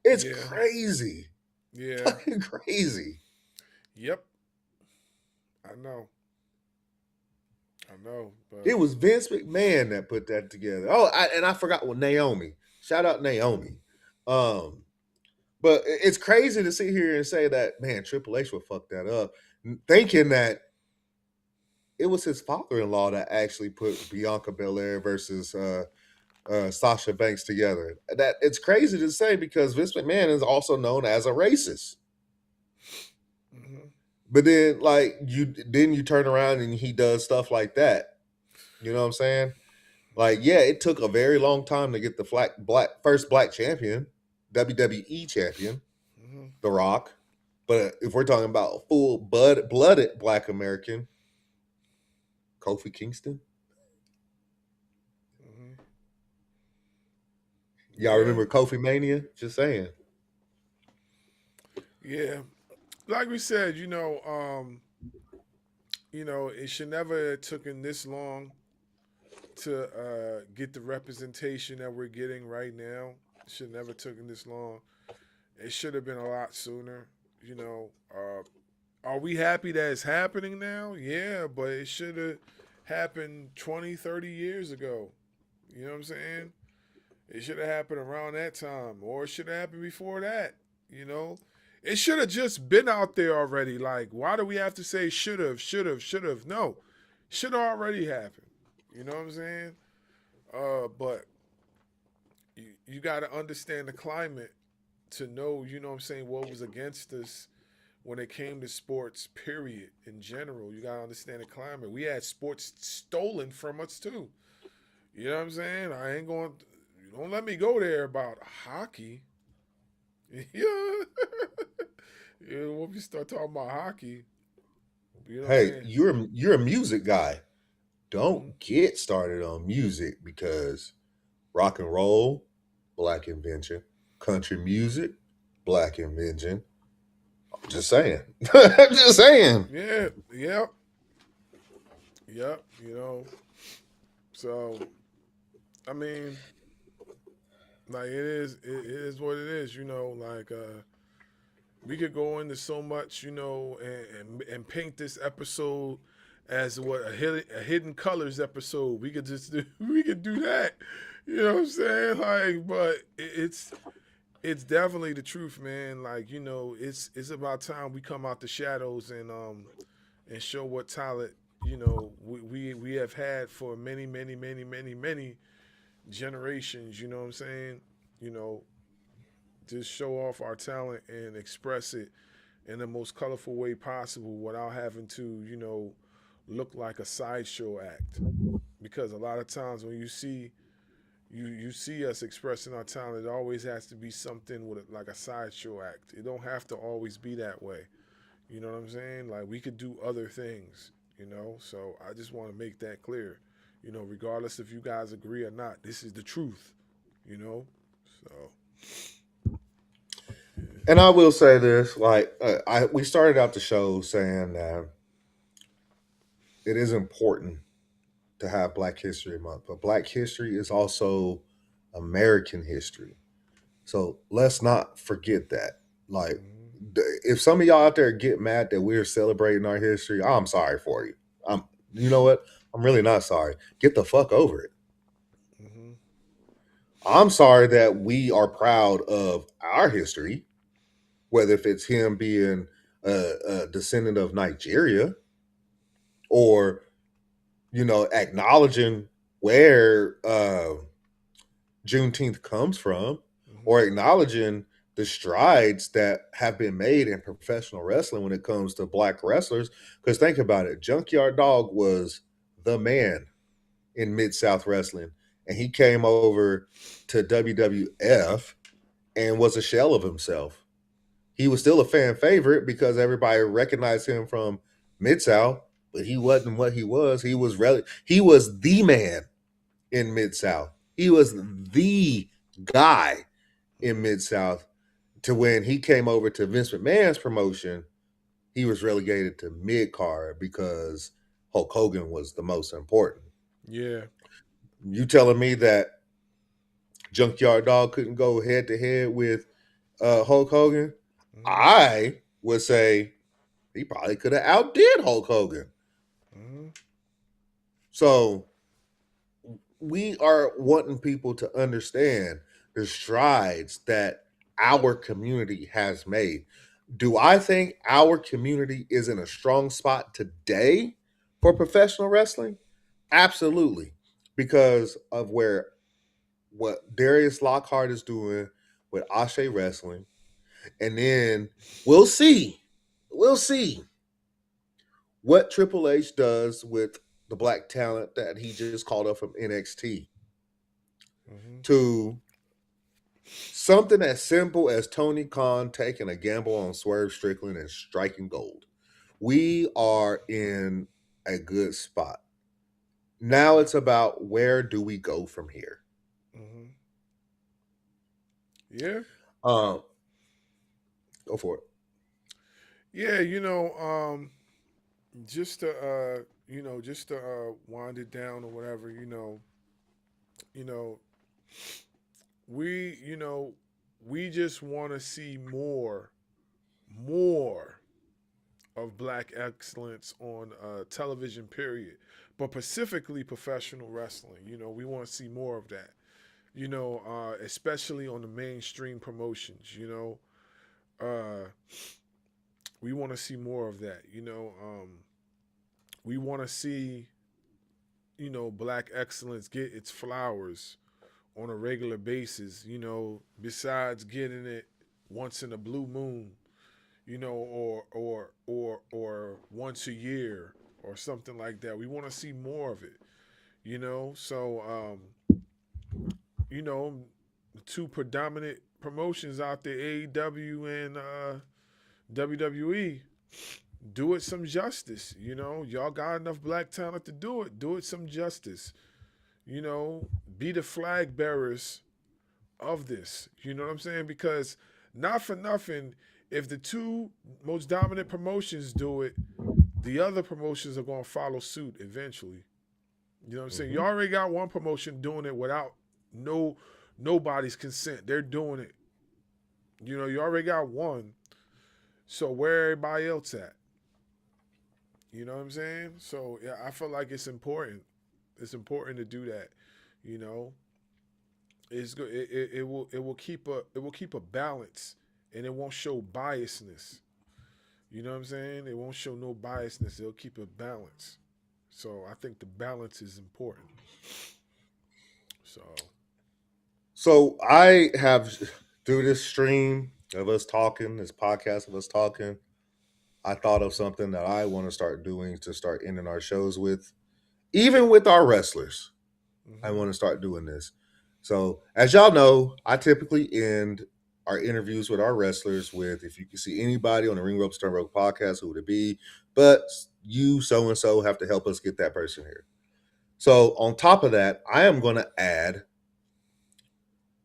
It's crazy. Yeah. Fucking crazy. Yep. I know. But It was Vince McMahon that put that together. Oh, I forgot Naomi. Shout out Naomi. But it's crazy to sit here and say that, man, Triple H would fuck that up, thinking that it was his father-in-law that actually put Bianca Belair versus Sasha Banks together. That it's crazy to say because Vince McMahon is also known as a racist. Mm-hmm. But then, like you turn around and he does stuff like that. You know what I'm saying? Like, yeah, it took a very long time to get the first black champion, WWE champion, The Rock. But if we're talking about a full-blooded black American, Kofi Kingston. Y'all remember Kofi Mania? Just saying. Yeah. Like we said, it should never have taken this long to get the representation that we're getting right now. It should never have taken this long. It should have been a lot sooner. Are we happy that it's happening now? Yeah, but it should have happened 20, 30 years ago. You know what I'm saying? It should have happened around that time, or it should have happened before that. It should have just been out there already. Like, why do we have to say should have? No, should have already happened. You know what I'm saying? But you got to understand the climate to know, what was against us when it came to sports, period, in general. You got to understand the climate. We had sports stolen from us, too. You know what I'm saying? I ain't going... Don't let me go there about hockey. Yeah. When we start talking about hockey. Hey, you're a music guy. Don't get started on music because rock and roll, black invention. Country music, black invention. I'm just saying. I'm just saying. Yeah. Yep. So, I mean... Like it is what it is, we could go into so much, and paint this episode as a hidden colors episode. We could do that, you know what I'm saying? Like, but it's definitely the truth, man. Like, it's about time we come out the shadows and show what talent, we have had for many, many, many, many, many generations, you know what I'm saying? Just show off our talent and express it in the most colorful way possible without having to, look like a sideshow act. Because a lot of times when you see us expressing our talent, it always has to be something with like a sideshow act. It don't have to always be that way. You know what I'm saying? Like, we could do other things, So I just want to make that clear. Regardless if you guys agree or not, this is the truth, So. And I will say this, like, we started out the show saying that it is important to have Black History Month, but Black history is also American history. So let's not forget that. Like, if some of y'all out there get mad that we're celebrating our history, I'm sorry for you. You know what? I'm really not sorry. Get the fuck over it. Mm-hmm. I'm sorry that we are proud of our history, whether if it's him being a descendant of Nigeria or, acknowledging where Juneteenth comes from, or acknowledging the strides that have been made in professional wrestling when it comes to Black wrestlers. Because think about it, Junkyard Dog was the man in Mid-South Wrestling, and he came over to WWF and was a shell of himself. He was still a fan favorite because everybody recognized him from Mid-South, but he wasn't what he was. He was the man in Mid-South. He was the guy in Mid-South, to when he came over to Vince McMahon's promotion, he was relegated to mid-card because Hulk Hogan was the most important. Yeah. You telling me that Junkyard Dog couldn't go head-to-head with Hulk Hogan? Mm-hmm. I would say he probably could have outdid Hulk Hogan. Mm-hmm. So we are wanting people to understand the strides that our community has made. Do I think our community is in a strong spot today for professional wrestling? Absolutely. Because of what Darius Lockhart is doing with Ashe Wrestling. And then we'll see what Triple H does with the black talent that he just called up from NXT to something as simple as Tony Khan taking a gamble on Swerve Strickland and striking gold. We are in a good spot. Now it's about where do we go from here? Yeah. Go for it. Yeah, just to wind it down or whatever, we just want to see more of black excellence on television, period. But specifically professional wrestling, we want to see more of that. Especially on the mainstream promotions, we want to see more of that. We want to see, black excellence get its flowers on a regular basis, besides getting it once in a blue moon, or once a year or something like that. We want to see more of it, So, the two predominant promotions out there, AEW and WWE, do it some justice. Y'all got enough black talent to do it. Do it some justice. Be the flag bearers of this. You know what I'm saying? Because not for nothing, if the two most dominant promotions do it, the other promotions are going to follow suit eventually. You know what I'm saying? You already got one promotion doing it without nobody's consent. They're doing it. You already got one. So where everybody else at? You know what I'm saying? So yeah, I feel like it's important. It's important to do that. It's good. It will keep a balance, and it won't show biasness. You know what I'm saying? It won't show no biasness. It'll keep a balance. So I think the balance is important. So I have, through this stream of us talking, this podcast of us talking, I thought of something that I want to start doing to start ending our shows with, even with our wrestlers. I want to start doing this. So as y'all know, I typically end our interviews with our wrestlers with, if you can see anybody on the Ring Ropes Turnbuckles Podcast, who would it be? But you so-and-so have to help us get that person here. So on top of that, I am going to add,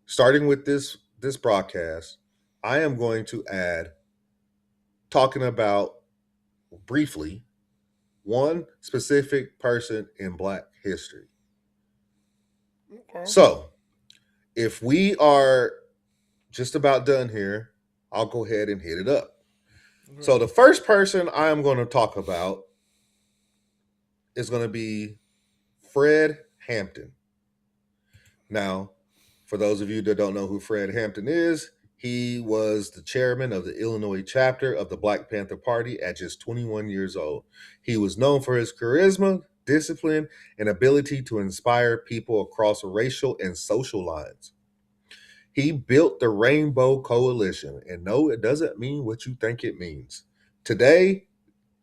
starting with this broadcast, I am going to add, talking about briefly, one specific person in Black history. Okay. So if we are just about done here, I'll go ahead and hit it up. Okay. So the first person I am going to talk about is going to be Fred Hampton. Now, for those of you that don't know who Fred Hampton is, he was the chairman of the Illinois chapter of the Black Panther Party at just 21 years old. He was known for his charisma, discipline, and ability to inspire people across racial and social lines. He built the Rainbow Coalition, and no, it doesn't mean what you think it means. Today,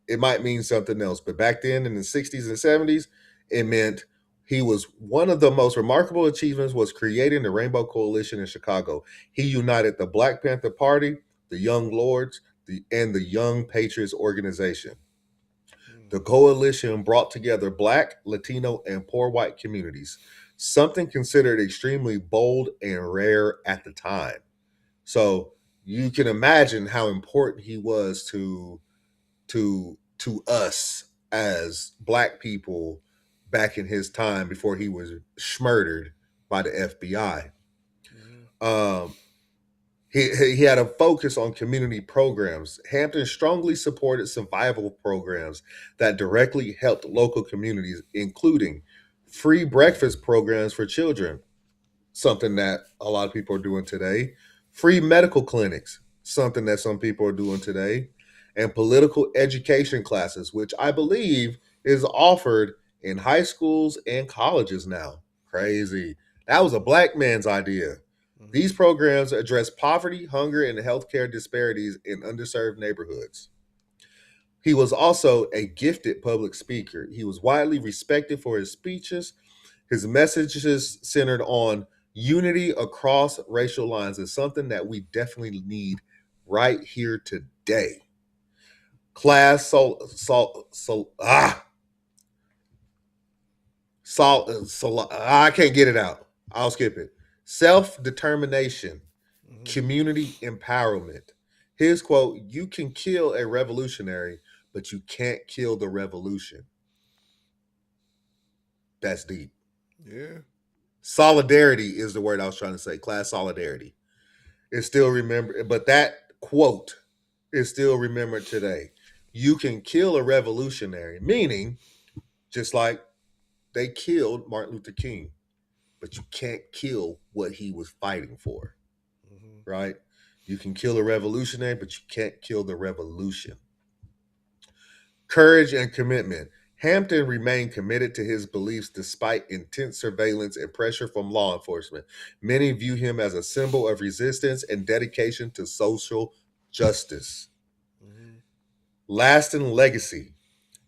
it might mean something else, but back then in the 60s and 70s, it meant he was one of the most remarkable achievements was creating the Rainbow Coalition in Chicago. He united the Black Panther Party, the Young Lords, and the Young Patriots organization. The coalition brought together Black, Latino, and poor white communities, something considered extremely bold and rare at the time. So you can imagine how important he was to us as Black people back in his time before he was murdered by the FBI. He had a focus on community programs. Hampton strongly supported survival programs that directly helped local communities, including free breakfast programs for children, something that a lot of people are doing today, Free medical clinics, something that some people are doing today, and political education classes, which I believe is offered in high schools and colleges now. Crazy. That was a black man's idea. These programs address poverty, hunger, and healthcare disparities in underserved neighborhoods. He was also a gifted public speaker. He was widely respected for his speeches. His messages centered on unity across racial lines is something that we definitely need right here today. I can't get it out. I'll skip it. Self-determination, community empowerment. His quote, "You can kill a revolutionary, but you can't kill the revolution." That's deep. Yeah. Solidarity is the word I was trying to say. Class solidarity. It's still remembered, but that quote is still remembered today. You can kill a revolutionary, meaning just like they killed Martin Luther King, but you can't kill what he was fighting for, right? You can kill a revolutionary, but you can't kill the revolution. Courage and commitment. Hampton remained committed to his beliefs despite intense surveillance and pressure from law enforcement. Many view him as a symbol of resistance and dedication to social justice. Lasting legacy.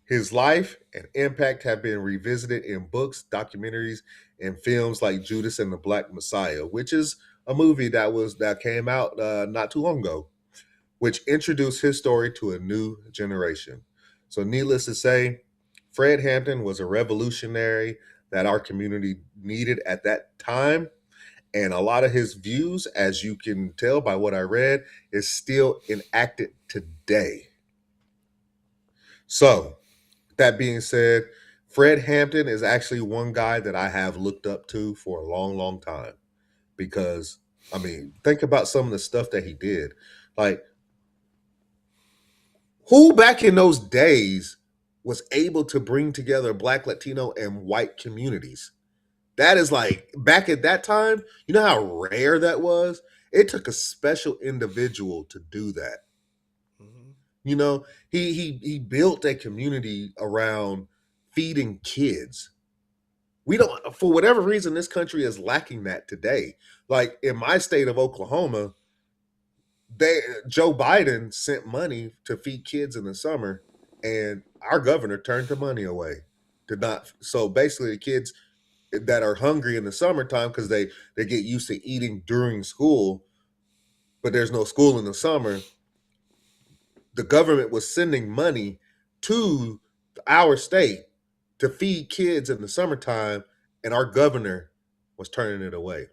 His life and impact have been revisited in books, documentaries, and films like Judas and the Black Messiah, which is a movie that came out not too long ago, which introduced his story to a new generation. So needless to say, Fred Hampton was a revolutionary that our community needed at that time. And a lot of his views, as you can tell by what I read, is still enacted today. So, that being said, Fred Hampton is actually one guy that I have looked up to for a long, long time. Because, I mean, think about some of the stuff that he did. Like, who back in those days was able to bring together Black, Latino, and white communities? That is like, back at that time, you know how rare that was? It took a special individual to do that. You know, he built a community around feeding kids. We don't, for whatever reason, this country is lacking that today. Like in my state of Oklahoma, Joe Biden sent money to feed kids in the summer, and our governor turned the money away. Did not. So basically, the kids that are hungry in the summertime because they get used to eating during school, but there's no school in the summer. The government was sending money to our state to feed kids in the summertime, and our governor was turning it away.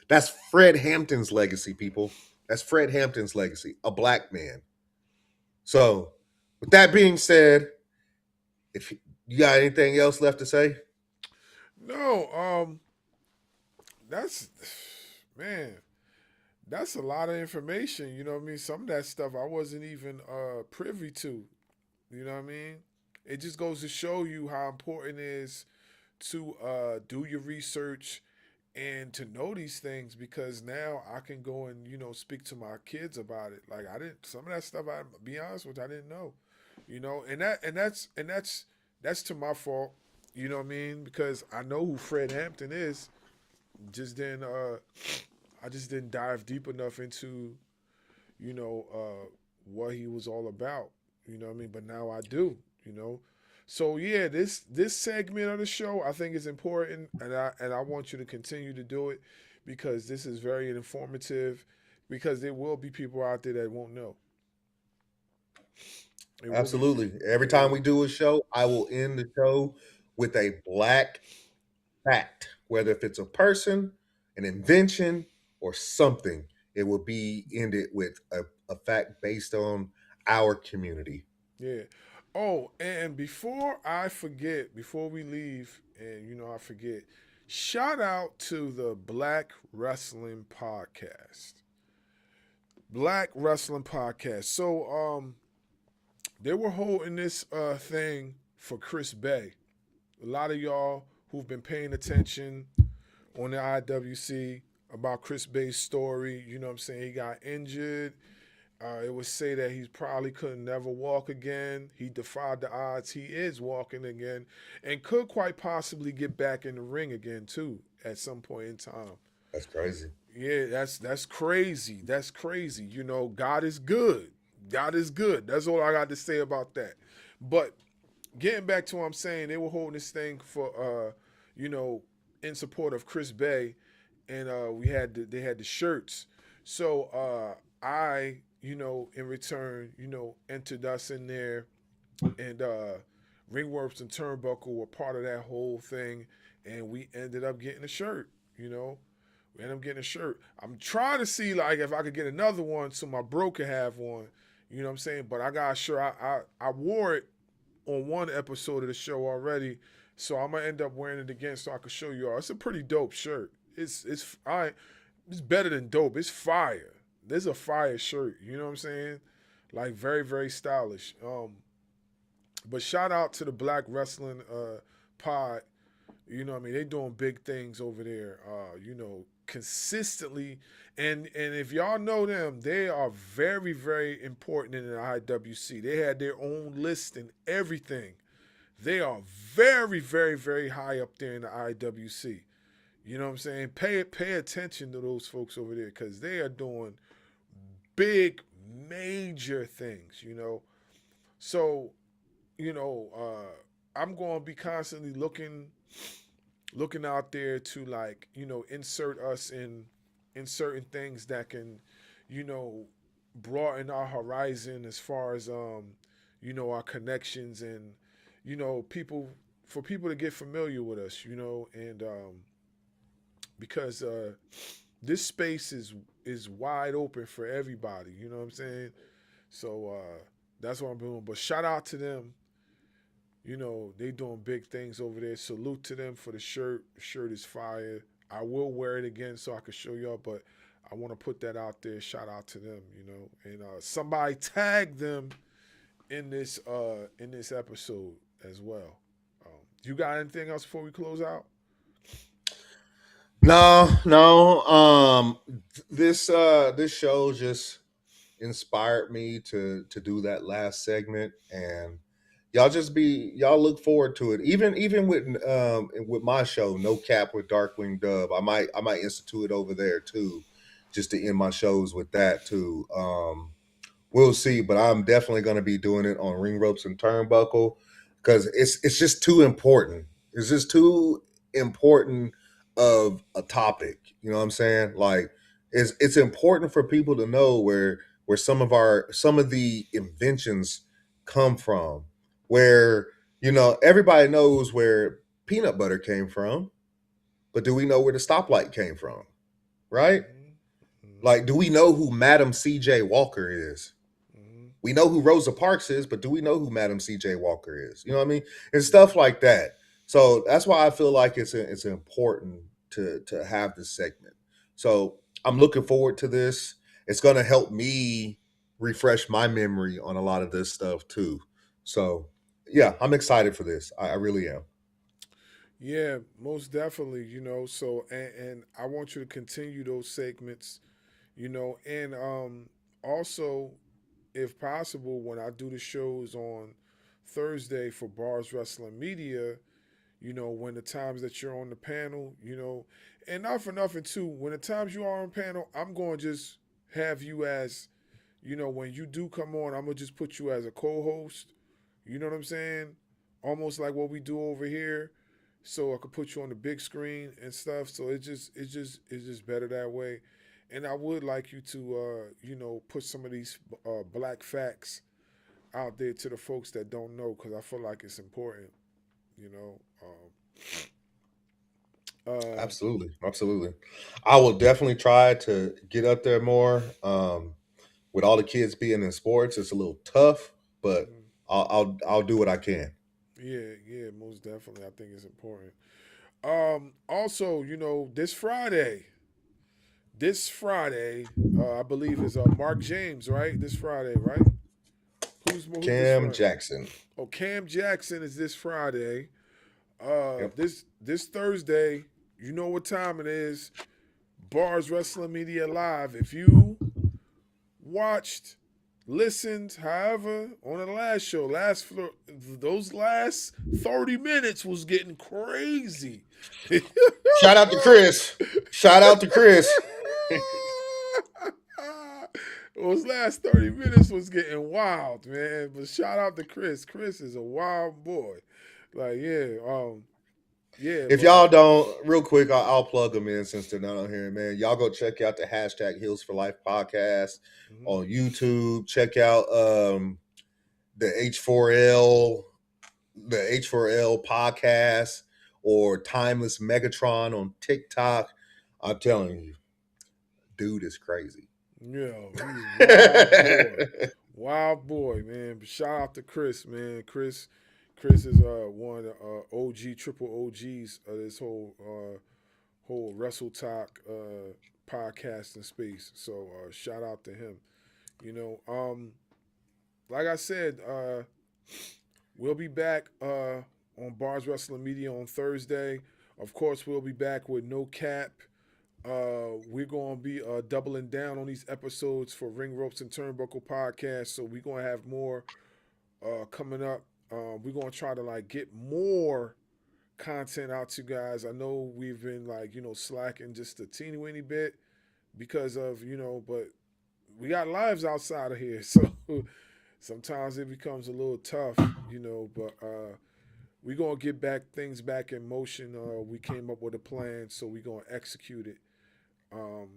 That's Fred Hampton's legacy, people. That's Fred Hampton's legacy, a black man. So, with that being said, if you got anything else left to say? No, that's that's a lot of information. You know what I mean? Some of that stuff I wasn't even privy to. You know what I mean? It just goes to show you how important it is to do your research and to know these things, because now I can go and, you know, speak to my kids about it. Like some of that stuff, I be honest with you, I didn't know. You know, and that's to my fault. You know what I mean? Because I know who Fred Hampton is. I just didn't dive deep enough into, you know, what he was all about. You know what I mean? But now I do, you know. So yeah, this segment of the show I think is important, and I want you to continue to do it, because this is very informative, because there will be people out there that won't know. Absolutely. Every time we do a show, I will end the show with a black fact, whether if it's a person, an invention, or something. It will be ended with a fact based on our community. Yeah. Oh, and before we leave, and you know I forget, shout out to the Black Wrestling Podcast. Black Wrestling Podcast. So they were holding this thing for Chris Bay. A lot of y'all who've been paying attention on the IWC about Chris Bay's story. You know what I'm saying? He got injured. It would say that he probably could never walk again. He defied the odds. He is walking again and could quite possibly get back in the ring again, too, at some point in time. That's crazy. Yeah, that's crazy. That's crazy. You know, God is good. God is good. That's all I got to say about that. But getting back to what I'm saying, they were holding this thing for, in support of Chris Bay, and they had the shirts. So I, in return, entered us in there, and Ring Ropes and Turnbuckle were part of that whole thing, and we ended up getting a shirt. We ended up getting a shirt. I'm trying to see like if I could get another one so my bro could have one. You know what I'm saying? But I got sure I wore it on one episode of the show already, so I'm gonna end up wearing it again so I can show you all. It's a pretty dope shirt. It's better than dope. It's fire. This is a fire shirt. You know what I'm saying? Like very, very stylish. But shout out to the Black Wrestling Pod. You know what I mean? They doing big things over there. Consistently. And if y'all know them, they are very, very important in the IWC. They had their own list and everything. They are very, very, very high up there in the IWC. You know what I'm saying? Pay attention to those folks over there because they are doing big, major things, So, I'm going to be constantly looking out there to insert us in certain things that can, broaden our horizon as far as, our connections and, for people to get familiar with us, and because this space is wide open for everybody, you know what I'm saying? So that's what I'm doing. But shout out to them. They doing big things over there. Salute to them for the shirt. The shirt is fire. I will wear it again so I can show y'all, but I want to put that out there. Shout out to them, And somebody tag them in this episode as well. You got anything else before we close out? No. This show just inspired me to do that last segment, and y'all look forward to it. Even with my show, No Cap with Darkwing Dub, I might institute it over there too, just to end my shows with that too. We'll see, but I'm definitely going to be doing it on Ring Ropes and Turnbuckle because it's just too important. It's just too important of a topic. You know what I'm saying? Like it's important for people to know where some of the inventions come from. Where, everybody knows where peanut butter came from, but do we know where the stoplight came from? Right? Mm-hmm. Like, do we know who Madam C.J. Walker is? Mm-hmm. We know who Rosa Parks is, but do we know who Madam C.J. Walker is? You know what I mean? And stuff like that. So that's why I feel like it's important to have this segment. So I'm looking forward to this. It's going to help me refresh my memory on a lot of this stuff too. So yeah, I'm excited for this. I really am. Yeah, most definitely, so and I want you to continue those segments, and also if possible when I do the shows on Thursday for Bars Wrestling Media, when the times that you're on the panel, and not for nothing too, when the times you are on panel, I'm going to just have you as, when you do come on, I'm going to just put you as a co-host. You know what I'm saying? Almost like what we do over here. So I could put you on the big screen and stuff. So it's just better that way. And I would like you to, put some of these black facts out there to the folks that don't know, because I feel like it's important, Absolutely. I will definitely try to get up there more. With all the kids being in sports, it's a little tough, but I'll do what I can. Yeah, most definitely. I think it's important. Also, this Friday, I believe is Mark James, right? This Friday, right? Who's Cam Jackson. Oh, Cam Jackson is this Friday. Yep. This Thursday, you know what time it is. Bars Wrestling Media Live. If you watched, listened, however, on the last show, those last 30 minutes was getting crazy. Shout out to Chris. Those last 30 minutes was getting wild, man. But shout out to Chris. Chris is a wild boy. Like, yeah. If y'all don't, real quick, I'll plug them in since they're not on here, man. Y'all go check out the #Heels for Life podcast on YouTube. Check out the H4L podcast or Timeless Megatron on TikTok. I'm telling you, dude is crazy. Yeah, he's wild boy, man. But shout out to Chris, man. Chris is one of the triple OGs of this whole Wrestle Talk podcasting space. So shout out to him. You know, like I said, we'll be back on Bars Wrestling Media on Thursday. Of course, we'll be back with No Cap. We're going to be doubling down on these episodes for Ring Ropes and Turnbuckle Podcast. So we're going to have more coming up. We're going to try to get more content out to you guys. I know we've been slacking just a teeny weeny bit because of, but we got lives outside of here. So sometimes it becomes a little tough, but we're going to get things back in motion. We came up with a plan, so we're going to execute it. A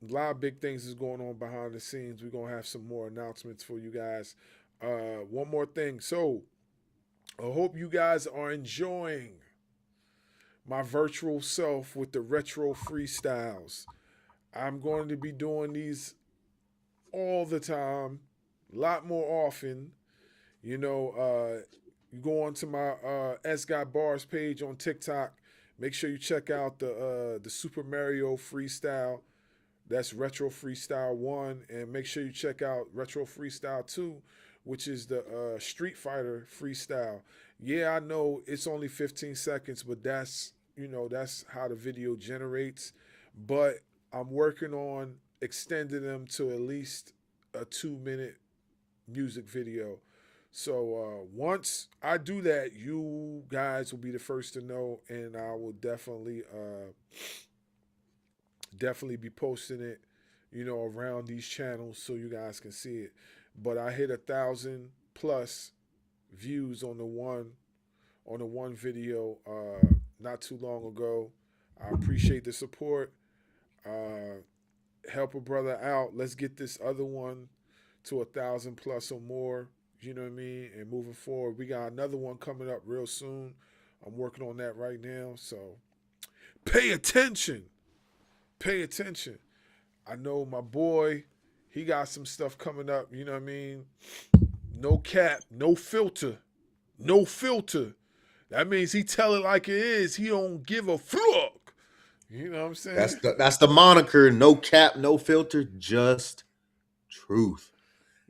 lot of big things is going on behind the scenes. We're going to have some more announcements for you guys. One more thing. So I hope you guys are enjoying my virtual self with the retro freestyles. I'm going to be doing these all the time, a lot more often. You go onto my S Got Bars page on TikTok. Make sure you check out the Super Mario freestyle. That's Retro Freestyle 1. And make sure you check out Retro Freestyle 2, which is the Street Fighter freestyle. Yeah, I know it's only 15 seconds, but that's how the video generates. But I'm working on extending them to at least a 2-minute music video. So once I do that, you guys will be the first to know, and I will definitely be posting it, around these channels so you guys can see it. But I hit 1,000+ views on the one video not too long ago. I appreciate the support. Help a brother out. Let's get this other one to 1,000+ or more. You know what I mean? And moving forward, we got another one coming up real soon. I'm working on that right now. So pay attention. Pay attention. I know my boy, he got some stuff coming up. You know what I mean? No cap, no filter. No filter. That means he tell it like it is. He don't give a fuck. You know what I'm saying? That's the moniker. No cap, no filter, just truth.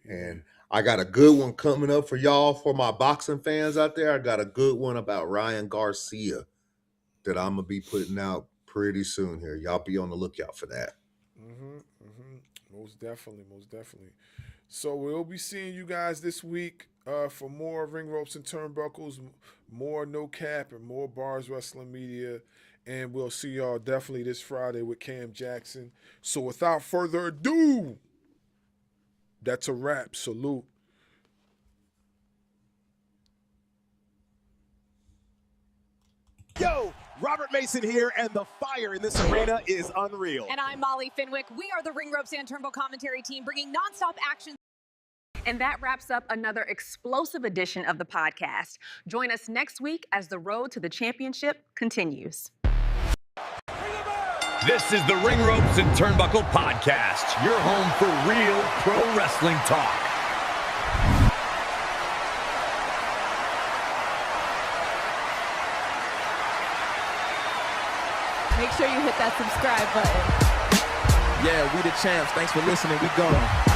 And I got a good one coming up for y'all, for my boxing fans out there. I got a good one about Ryan Garcia that I'm going to be putting out pretty soon here. Y'all be on the lookout for that. Most definitely. So we'll be seeing you guys this week for more Ring Ropes and Turnbuckles, more No Cap, and more Bars Wrestling Media. And we'll see y'all definitely this Friday with Cam Jackson. So without further ado, that's a wrap. Salute. Yo, Robert Mason here, and the fire in this arena is unreal. And I'm Molly Finwick. We are the Ring Ropes and Turnbuckle commentary team, bringing nonstop action. And that wraps up another explosive edition of the podcast. Join us next week as the road to the championship continues. This is the Ring Ropes and Turnbuckle Podcast, your home for real pro wrestling talk. Make sure you hit that subscribe button. Yeah, we the champs. Thanks for listening. We gone.